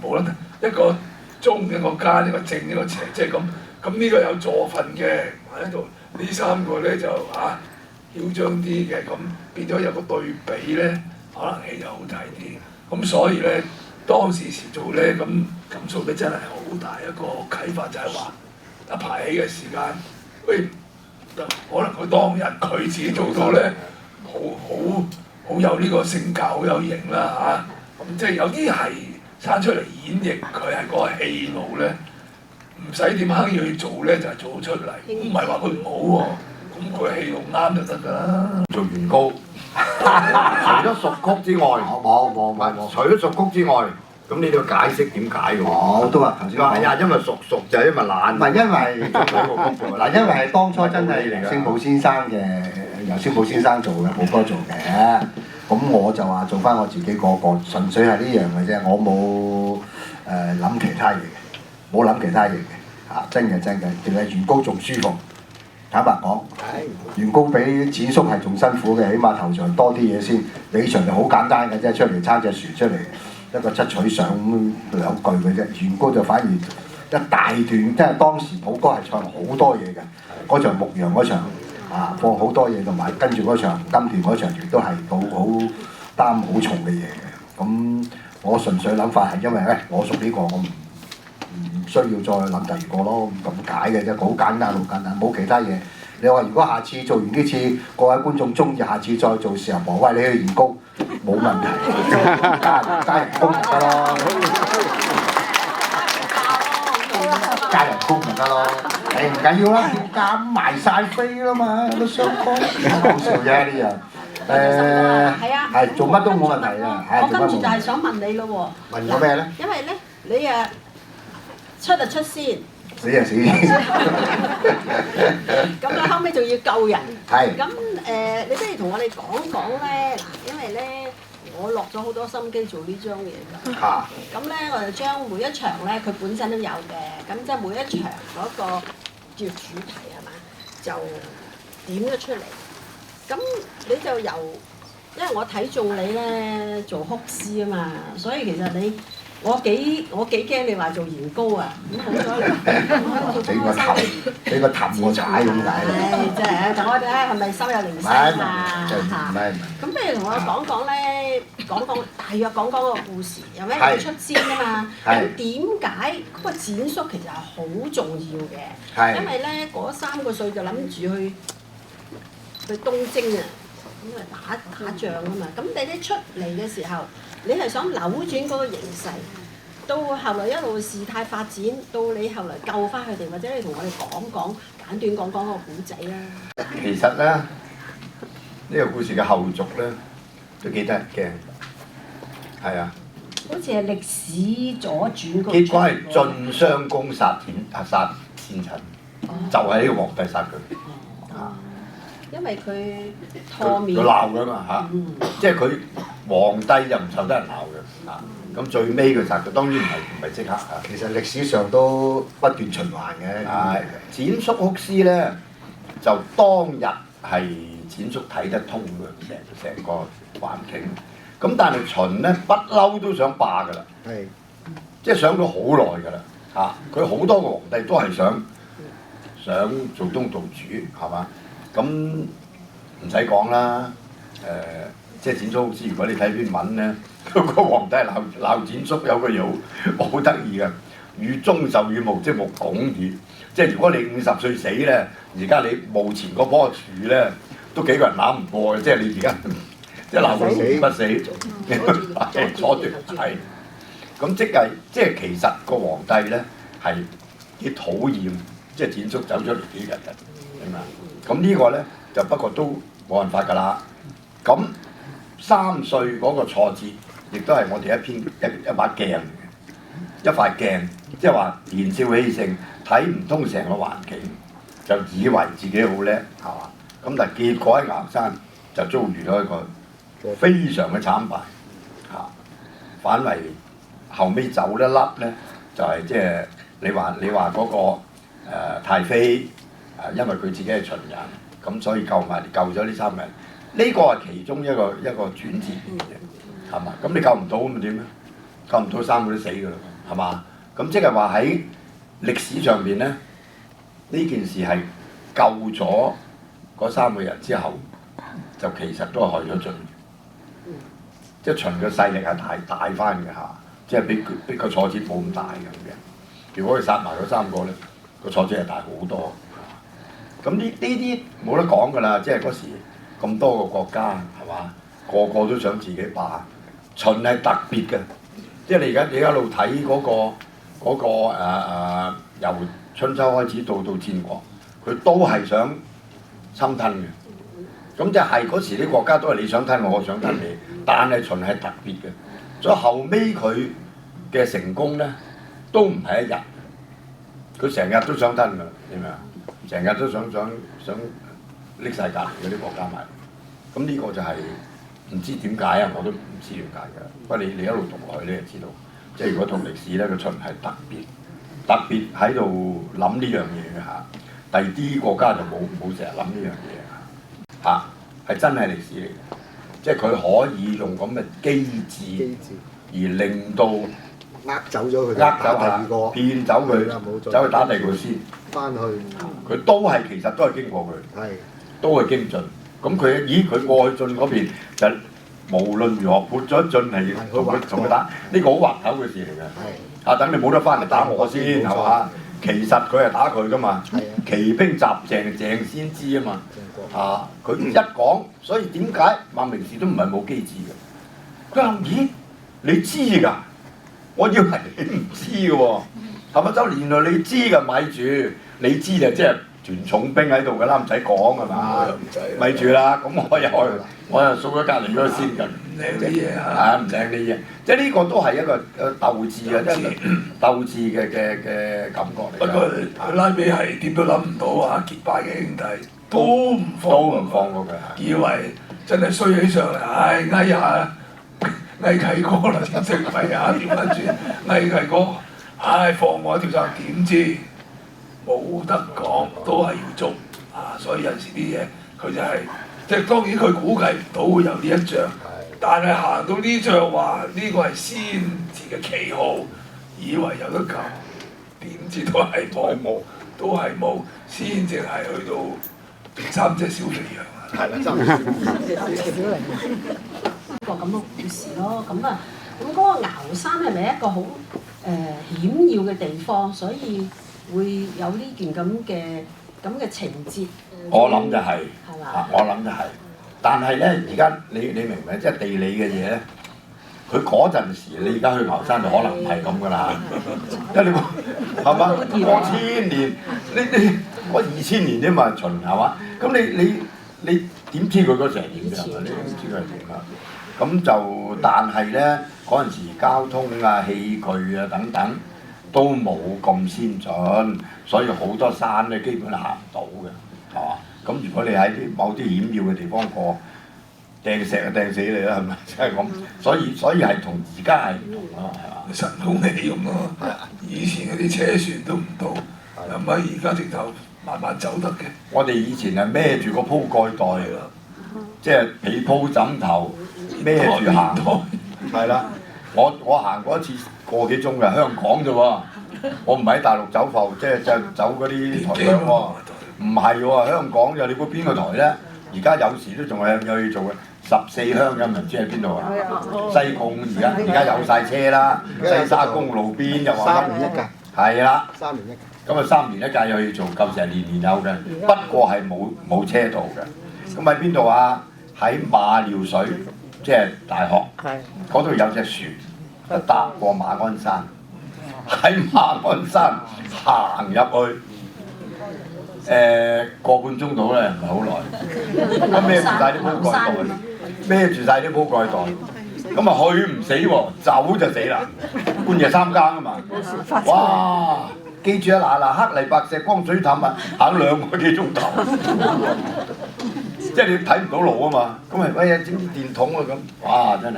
冇得一個中一個間一個正一個邪，即係咁。咁呢個有助分嘅喺度，呢3個咧就囂張啲嘅，咁變咗有個對比咧，可能戲就好睇啲。咁所以咧，當時做咧，咁感觸咧真係好大一個啟發，就係話一排戲嘅時間，喂，可能佢當日佢自己做到咧，好有呢個性格，好有型啦嚇。咁即係有啲係生出嚟演繹，佢係嗰個戲路咧。唔使點刻意去做咧，就係做出嚟，唔係話佢唔好喎。咁佢戲路啱就得㗎啦。做原告，除咗熟曲之外，冇。除咗熟曲之外，咁你都要解釋點解喎？我都話頭先係啊，因為熟就係因為懶。唔係因為嗱，因為係當初真係由星寶先生做嘅，寶哥做嘅。咁我就話做翻我自己個，純粹係呢樣嘅啫，我冇諗其他嘢嘅。冇諗其他嘢嘅，真嘅，其實原高仲舒服。坦白講，原高比展叔係仲辛苦嘅，起碼頭場多啲嘢先。尾場就好簡單嘅啫，出嚟撐隻船出嚟，一個七取上咁2句嘅啫。原高就反而一大段，即係當時寶哥係唱好多嘢嘅。嗰場牧羊嗰場放好多嘢，同埋跟住嗰場金田嗰場亦都係好擔好重嘅嘢嘅。咁我純粹諗法係因為咧，我屬呢個我唔需要再諗第二個咯，咁解嘅啫，好簡單，冇其他嘢。你話如果下次做完呢次，各位觀眾中意，下次再做時候，我喂你去原高，冇問題，加人工咪得咯，加人工咪得咯，唔緊要啦，票價賣晒飛啦嘛，都雙方講笑啫呢樣。係做乜都冇問題啊！我跟住就係想問你咯喎。問我咩咧？因為咧，你出就出先，死就死。咁你後尾仲要救人。係。咁你不如同我哋講講咧，嗱，因為咧我落咗好多心機做呢張嘢㗎。咁咧我就將每一場咧，佢本身都有嘅，咁即係每一場嗰個叫主題係嘛，就點咗出嚟。咁你就由，因為我睇中你咧做哭師啊嘛，所以其實我幾驚你話做研高啊，咁好彩你俾個氹我踩咁解。真係，但我哋咧係咪心有靈犀啊？咁不如同我講講咧，大約講講個故事，有咩要出先啊嘛？咁點解嗰個展叔其實係好重要嘅？因為咧嗰3個歲就諗住去東征啊，咁啊打仗啊嘛。咁你一出嚟嘅時候，你係想扭轉嗰個形勢，到後來一路事態發展，到你後來救翻佢哋，或者你同我哋簡短講個古仔啦。其實咧，呢個故事嘅後續咧都幾得人驚，係啊。好似係歷史左轉嗰。結果係晉襄公殺善臣，就係呢個皇帝殺佢。因為佢破面，佢鬧㗎嘛嚇，即係佢皇帝就唔受得人鬧嘅嚇，咁最尾佢殺佢，當然唔係即刻嚇。其實歷史上都不斷循環嘅。係展叔哭師咧，就當日係展叔睇得通嘅成個環境，咁但係秦咧不嬲都想霸㗎啦，即係想咗好耐㗎啦嚇，佢好多個皇帝都係想做東道主係嘛？咁唔使講啦，即係展叔哭師，如果你睇篇文咧，個皇帝鬧展叔有個嘢好得意嘅，與忠就與無即木拱語，即係如果你50歲死咧，而家你墓前嗰棵樹咧，都幾個人攬唔過嘅，即係你而家即係鬧佢死不死，坐住係，咁即係其實個皇帝咧係幾討厭，即係展叔走咗嚟幾日嘅，係嘛？咁呢個咧就不過都冇辦法㗎啦。咁3歲嗰個挫折，亦都係我哋一把鏡，一塊鏡，即係話年少氣盛，睇唔通成個環境，就以為自己好叻，係嘛？咁但係結果喺茅山就遭遇咗一個非常嘅慘敗，嚇，反為後尾走一粒咧，就係即係你話嗰個太妃。因為佢自己係秦人，咁所以救咗呢3個人，呢個係其中一個轉折嘅，係嘛？咁你救唔到咁咪點咧？差唔多3個都死㗎啦，係嘛？咁即係話喺歷史上邊咧，呢件事係救咗嗰3個人之後，就其實都係害咗晉，即係秦嘅勢力係大翻嘅嚇，即係比個挫折冇咁大咁嘅。如果佢殺埋嗰3個咧，個挫折係大好多。咁呢啲冇得講㗎啦，即係嗰時咁多個國家係嘛，個個都想自己霸。秦係特別嘅，即係你一路睇嗰個由春秋開始到戰國，佢都係想侵吞嘅。咁即係嗰時啲國家都係你想吞我想吞你，但係秦係特別嘅，所以後尾佢嘅成功咧都唔係一日，佢成日都想吞㗎，你明唔明啊？成日都想拎晒隔離嗰啲國家埋，咁呢個就係唔知點解啊！我都唔知點解嘅。不過你一路讀落去你就知道，即係如果讀歷史咧，個秦係特別喺度諗呢樣嘢嘅嚇。第二啲國家就冇成日諗呢樣嘢嚇，係真係歷史嚟嘅，即係佢可以用咁嘅機智而令到走咗佢，騙走佢，走去打第二個先。翻去，佢其實都係經過佢，都係經晉。咁佢過去晉嗰邊就無論如何撥咗晉係同佢打，呢個好滑頭嘅事嚟嘅。等你冇得翻嚟打我先係嘛？其實佢係打佢噶嘛，奇兵襲鄭先知啊嘛。佢一講，所以點解孟明視都唔係冇機智嘅？佢話：咦，你知㗎？我以為你唔知嘅喎，係咪？周原來你知㗎，咪住，你知就即係團重兵喺度㗎啦，唔使講係嘛？咪住啦，咁我又掃咗隔離嗰個先㗎。唔靚啲嘢唔靚啲嘢，即係呢個都係一個鬥志嘅，即係鬥志嘅感覺嚟。不過拉尾係點都諗唔到啊！結拜嘅兄弟都唔放過佢，以為真係衰起上嚟，翳下翳契哥啦，先識廢下調翻轉，翳契哥，放我一條生，點知冇得講，都係要做所以有時啲嘢佢就係即係當然佢估計唔到會有呢一仗。但係行到呢仗話呢個係先至嘅旗號，以為有得救，點知都係冇，都係冇，先至係去到3隻小肥羊啊！係啦，3隻小肥羊。個咁嘅故事咯，咁嗰個堯山係咪一個好險要嘅地方，所以會有呢件咁嘅情節？我諗就係，係嘛？我諗就係。但係咧，而家你明唔明？即係地理嘅嘢咧，佢嗰陣時，你而家去牛山就可能唔係咁噶啦。因為你係嘛過千年，你過2000年啫嘛，秦係嘛？咁你點知佢嗰時係點㗎？你唔知佢係點啊？咁就但係咧，嗰陣時交通啊、器具啊等等都冇咁先進，所以好多山咧基本係行唔到嘅，係嘛？咁如果你喺某啲險要嘅地方過，掟石就掟死你啦，係咪？即係咁，所以係同而家係唔同咯，係嘛？神空氣咁咯，以前嗰啲車船都唔到，係咪？而家直頭慢慢走得嘅。我哋以前係孭住個鋪蓋袋，即係被鋪枕頭孭住行，係啦。我行過一次個幾鐘嘅香港啫喎，我唔喺大陸走埠，即係走嗰啲台商喎。唔係喎，香港就你估邊個台咧？而家有時都仲有嘢做嘅，14鄉咁唔知喺邊度啊？西貢而家有晒車啦，西沙公路邊又話3年一屆，係啦，3年一屆。咁3年一屆又要做，舊時係年有嘅，不過係冇車道嘅。咁喺邊度啊？喺馬料水，即係大學嗰度有隻船，搭過馬鞍山，喺馬鞍山行入去。個半鐘到咧，唔係好耐。咁孭住晒啲鋪蓋袋，孭住晒啲鋪蓋袋，咁啊去唔死喎，走就死啦。半夜3更啊嘛，哇！記住啊，嗱，黑泥白石光水氹啊，行2個幾鐘頭，即係你睇唔到路啊嘛。咁啊，喂呀，整電筒啊咁，哇！真係，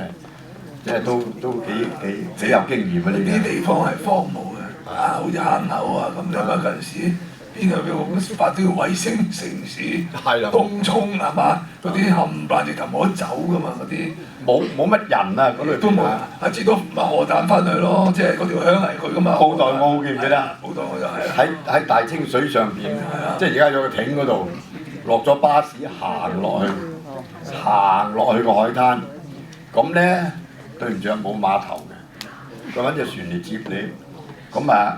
即係都幾有經驗啊！呢啲地方係荒蕪嘅，好似坑口啊咁樣嗰陣時。邊有俾發啲衛星城市，係啦，東涌係嘛？嗰啲冚唪唥直頭冇得走噶嘛，嗰啲冇乜人啊，嗰度都冇。至多買荷彈翻去咯，即係嗰條鄉係佢噶嘛。布袋澳記唔記得？布袋澳就係喺大清水上邊，即係而家有個艇嗰度，落咗巴士行落去個海灘，咁咧對唔住啊冇碼頭嘅，佢揾隻船嚟接你，咁啊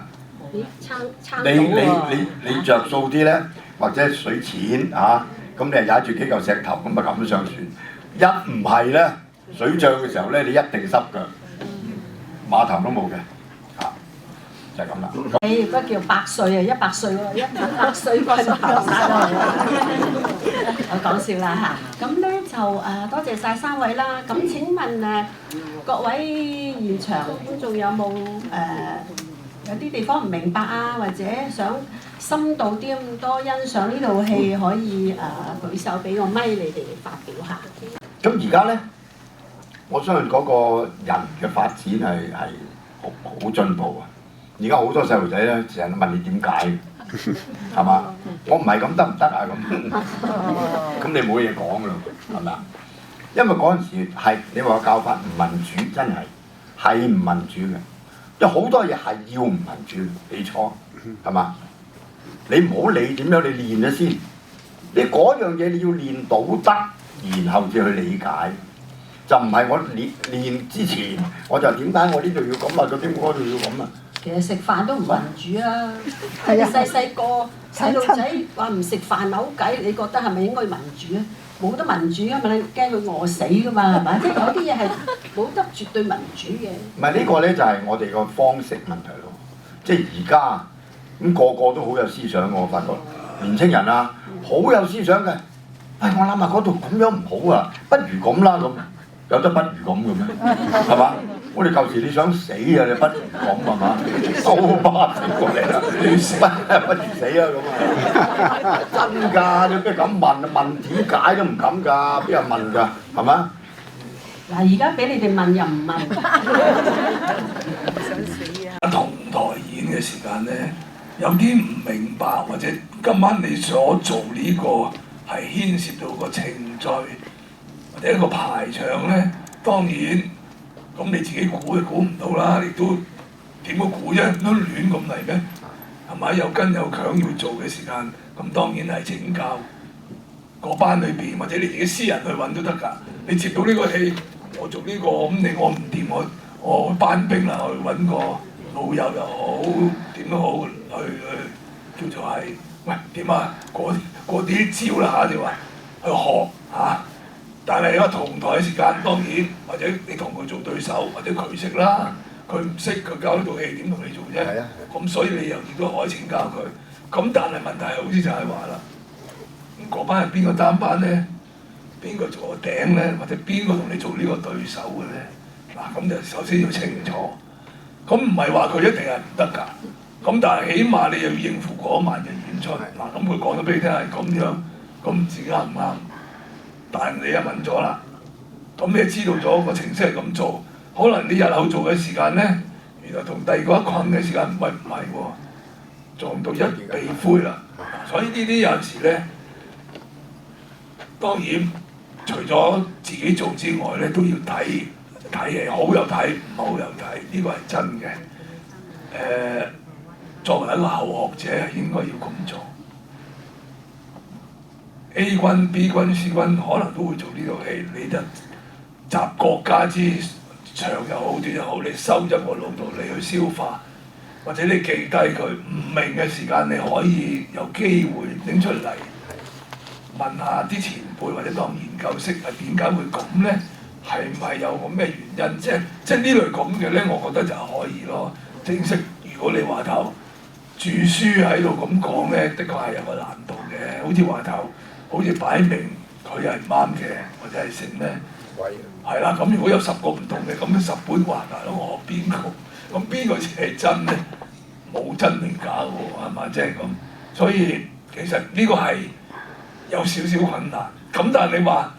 你着數啲咧，或者水淺嚇，咁你係踩住幾嚿石頭咁啊撳上船，一唔係咧水漲嘅時候咧，你一定濕腳，碼頭都冇嘅。就係咁啦。你嗰叫100歲啊，100歲喎，100歲嗰陣行山啊！我講笑啦嚇。咁咧就多謝晒3位啦。咁請問各位現場觀眾有冇有啲地方唔明白啊，或者想深度啲咁多欣賞呢套戲，可以舉手俾個咪你哋發表下。咁而家咧，我相信嗰個人嘅發展係好進步啊！而家好多細路仔咧，成日問你點解，係嘛？我唔係咁得唔得啊？咁你冇嘢講㗎咯，係咪啊？因為嗰陣時係你話教法唔民主，真係唔民主嘅，有好多嘢係要唔民主起初，係嘛？你唔好理點樣，你練咗先。你嗰樣嘢你要練到得，然後至去理解。就唔係我練之前，我就點解我呢度要咁啊？嗰啲嗰度要咁啊？其實食飯都唔民主啊！係啊，細個細路仔話唔食飯扭計，你覺得係咪應該民主啊？冇得民主㗎嘛，你驚佢餓死㗎嘛，係咪？即係有啲嘢係冇得絕對民主嘅。唔係呢個咧，就係我哋個方式問題咯。即係而家咁個個都好有思想，我發覺年青人啊，好有思想嘅。我諗下嗰度咁樣唔好啊，不如咁啦咁。有得不如咁嘅咩？係嘛？我哋舊時你想死啊，你不如咁係嘛？收巴死過嚟啦！不如死啊咁啊！真㗎，你邊敢問啊？問點解都唔敢㗎，邊有問㗎？係嘛？嗱，而家俾你哋問又唔問。想死啊！同台演嘅時間咧，有啲唔明白，或者今晚你所做呢個係牽涉到個程序。或者一個排場咧，當然咁你自己估都估唔到啦，亦都點個估啫？都亂咁嚟咩？係咪有根有強要做嘅時間？咁當然係請教嗰班裏邊，或者你自己私人去揾都得㗎。你接到呢個戲，我做呢個咁我唔掂，我班兵啦，去揾個老友又好，點都好，去叫做係喂點啊？嗰啲招啦嚇，你話去學嚇。但係有同台嘅時間，當然或者你同佢做對手，或者佢識啦，佢唔識佢教呢套戲點同你做啫？咁所以你又亦都可以請教佢。咁但係問題好似就係話啦，咁嗰班係邊個擔班咧？邊個做個頂咧？或者邊個同你做呢個對手嘅咧？嗱，咁就首先要清楚。咁唔係話佢一定係唔得㗎。咁但係起碼你又要應付嗰晚嘅演出。嗱，咁佢講咗俾你聽係咁樣，咁唔知啱唔啱？但係你又問咗啦，咁你知道咗個程式係咁做，可能你日後做嘅時間咧，原來同第二個一困嘅時間唔係喎，撞到一鼻灰啦。所以呢啲有陣時咧，當然除咗自己做之外咧，都要睇戲，好又睇，唔好又睇，呢個係真嘅。作為一個後學者係應該要咁做。A 軍、B 軍、C 軍可能都會做呢套戲，你就集國家之長又好短又好，你收入個腦度你去消化，或者你記低佢，唔明嘅時間你可以有機會拎出嚟問下啲前輩或者當研究式係點解會咁咧？係唔係有個咩原因？即係呢類咁嘅咧，我覺得就可以咯。正式如果你話頭著書喺度咁講咧，的確係有個難度嘅，好似話頭。好似擺明佢係唔啱嘅，或者係成咧，係啦。咁如果有10個唔同嘅，咁10本話大佬我學邊個？咁邊個先係真咧？冇真定假喎，係嘛？即係咁。所以其實呢個係有少少困難。咁但係你話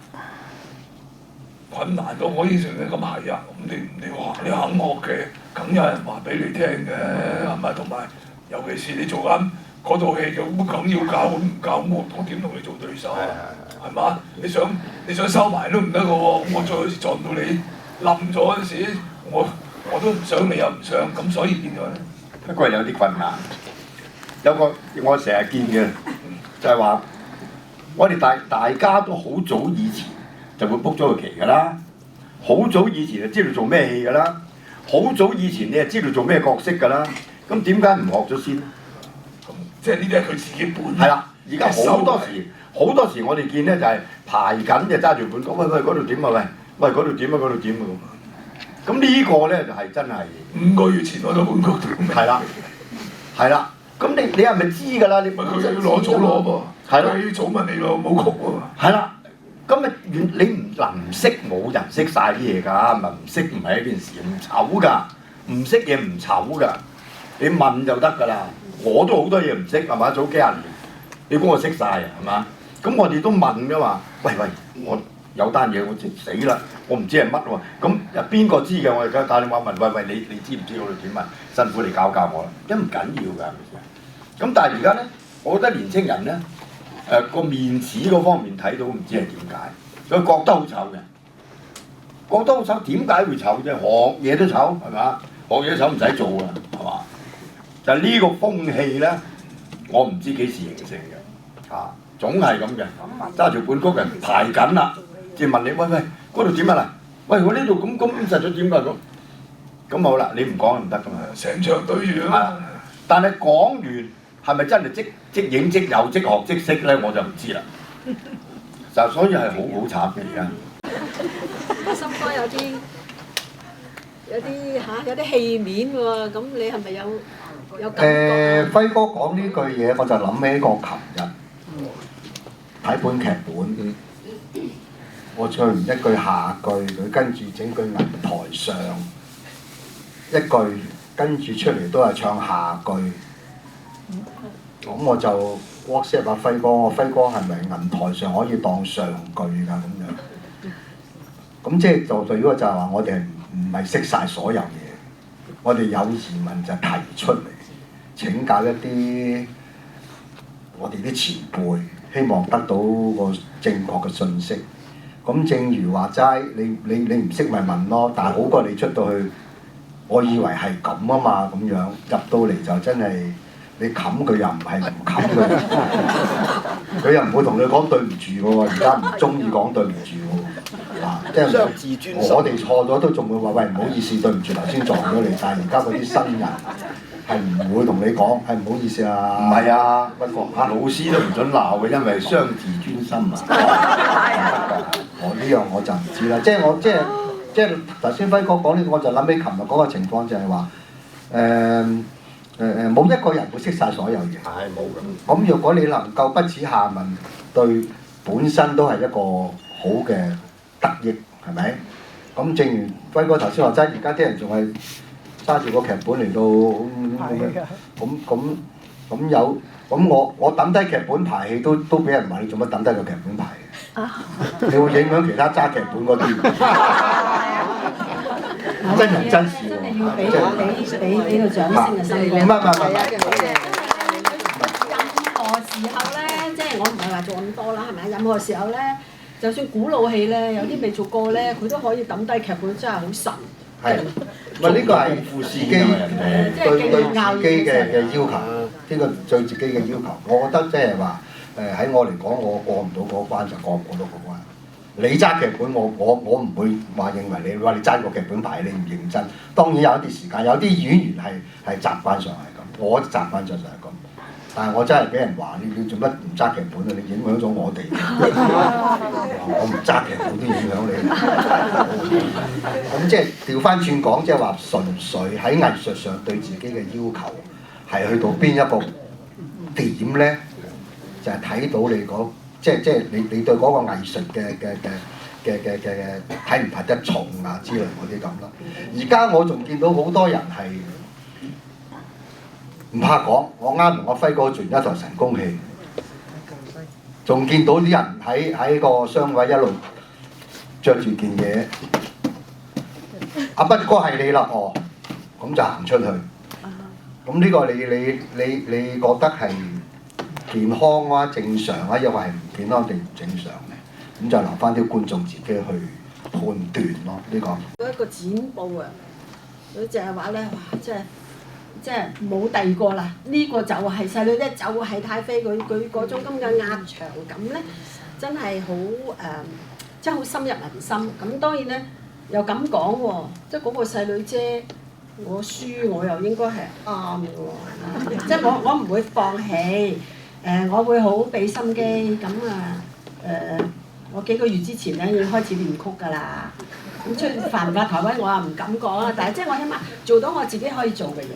困難到可以成咧，咁係啊。咁你話你肯學嘅，梗有人話俾你聽嘅，係咪？同埋尤其是你做緊嗰套戲就咁要教咁唔教，我點同你做對手啊？係嘛？你想收埋都唔得嘅喎，我再有時撞到你冧咗嗰陣時，我都唔想，你又唔想，咁所以變咗咧。不過有啲困難。有個我成日見嘅就係話，我哋大家都好早以前就會 book 咗個期㗎啦，好早以前就知道做咩戲㗎啦，好早以前你就知道做咩角色㗎啦，咁點解唔學咗先咧？即係呢啲係佢自己本。係啦，而家好多時我哋見咧就係排緊就揸住本講，喂嗰度點啊喂嗰度點啊嗰度點啊咁。咁呢個咧就係真係5個月前攞咗本曲條。係啦。咁你係咪知㗎啦？你佢要攞早攞噃，佢早問你攞冇曲喎。係啦，咁咪你唔識冇人識晒啲嘢㗎，咪唔識唔係一件事，唔醜㗎，唔識嘢唔醜㗎，你問就得㗎啦。我都好多嘢唔識係嘛，早幾廿年，你估我識晒啊係嘛？咁我哋都問㗎嘛，喂，我有單嘢我死啦，我唔知係乜喎，咁邊個知嘅？我而家打電話問，喂你知唔知嗰度點啊？辛苦你教我啦，因為唔緊要㗎。咁但係而家咧，我覺得年青人咧，個面子嗰方面睇到唔知係點解，佢覺得好醜嘅，覺得好醜，點解會醜啫？學嘢都醜係嘛？學嘢醜唔使做啊，係嘛？就係呢個風氣咧，我唔知幾時形成嘅，總係咁嘅，揸住本曲人排緊啦，即係問你喂嗰度點啊嗱？喂我呢度咁實咗點㗎咁好啦，你唔講唔得㗎嘛，成場對住啦。但係講完。係咪真係即影即有即學即識咧？我就唔知啦。就所以係好慘嘅而家。心哥有啲戲面喎，咁你係咪有感覺？輝哥講呢句嘢，我就諗起個琴日睇本劇本，我唱完一句下句，佢跟住整句銀台上一句，跟住出嚟都係唱下句。咁我就 WhatsApp 阿輝哥，我輝哥係咪銀台上可以當上句㗎咁樣？咁即係就如果就係話我哋唔係識晒所有嘢，我哋有疑問就提出嚟請教一啲我哋啲前輩，希望得到個正確嘅信息。咁正如話齋，你唔識咪問咯，但係好過你出到去，我以為係咁啊嘛，咁樣入到嚟就真係。你冚佢又唔係唔冚佢，佢又唔會同你講對唔住喎。而家唔中意講對唔住喎，即係我哋錯咗都仲會話喂唔好意思，對唔住頭先撞咗你。但係而家嗰啲新人係唔會同你講係唔好意思啊。唔係啊，不過老師都唔準鬧嘅，因為傷自尊心啊。我呢樣我就唔知啦。即係頭先輝哥講呢個，我就諗起琴日嗰個情況就係話冇一個人會識晒所有嘢。係冇咁。咁若果你能夠不恥下問，對本身都係一個好嘅得益，係咪？咁正如輝哥頭先話齋，而家啲人仲係揸住個劇本嚟到咁有咁我抌低劇本排戲都俾人話你做乜抌低個劇本排嘅？你會影響其他揸劇本嗰啲。真人真事喎，真係要俾個掌聲嘅心。唔係。任何時候咧，即係我唔係話做咁多啦，係咪？任何時候咧，就算古老戲咧，有啲未做過咧，佢都可以抌低劇本，真係好神。係，唔係呢個係自己對自己嘅要求，呢個對自己嘅要求。我覺得即係話喺我嚟講，我過唔到嗰關就過唔到嗰關。你揸劇本，我唔會話認為你話你揸個劇本排你唔認真。當然有一啲時間，有啲演員係習慣上係咁，我習慣上就係咁。但係我真係俾人話你做乜唔揸劇本啊？你影響咗我哋。我唔揸劇本都影響你。咁即係調翻轉講，即係話純粹喺藝術上對自己嘅要求係去到邊一個點咧？就係睇到你嗰。即係你對嗰個藝術嘅睇唔睇得重啊之類嗰啲咁啦。而家我仲見到好多人係唔怕講，我啱同阿輝哥做完一台神功戲，仲見到啲人喺個雙位一路着住件嘢，阿斌哥係你啦，哦，咁就行出去。咁呢個你覺得係健康啊、正常啊，又係唔健康定唔正常咧？咁就留翻啲觀眾自己去判斷咯。呢個一個剪報啊，佢就係話咧，哇！即係冇第二個啦，呢個就係細女咧，就係太妃佢嗰種咁嘅壓場感咧，真係好即係好深入民心。咁當然咧又咁講喎，即係嗰個細女姐，我輸我又應該係啱嘅喎，即係我唔會放棄，我會好俾心機咁啊我幾個月之前咧已經開始練曲㗎啦，咁出發唔發台灣我又唔敢講啦，但係即係我起碼做到我自己可以做嘅嘢。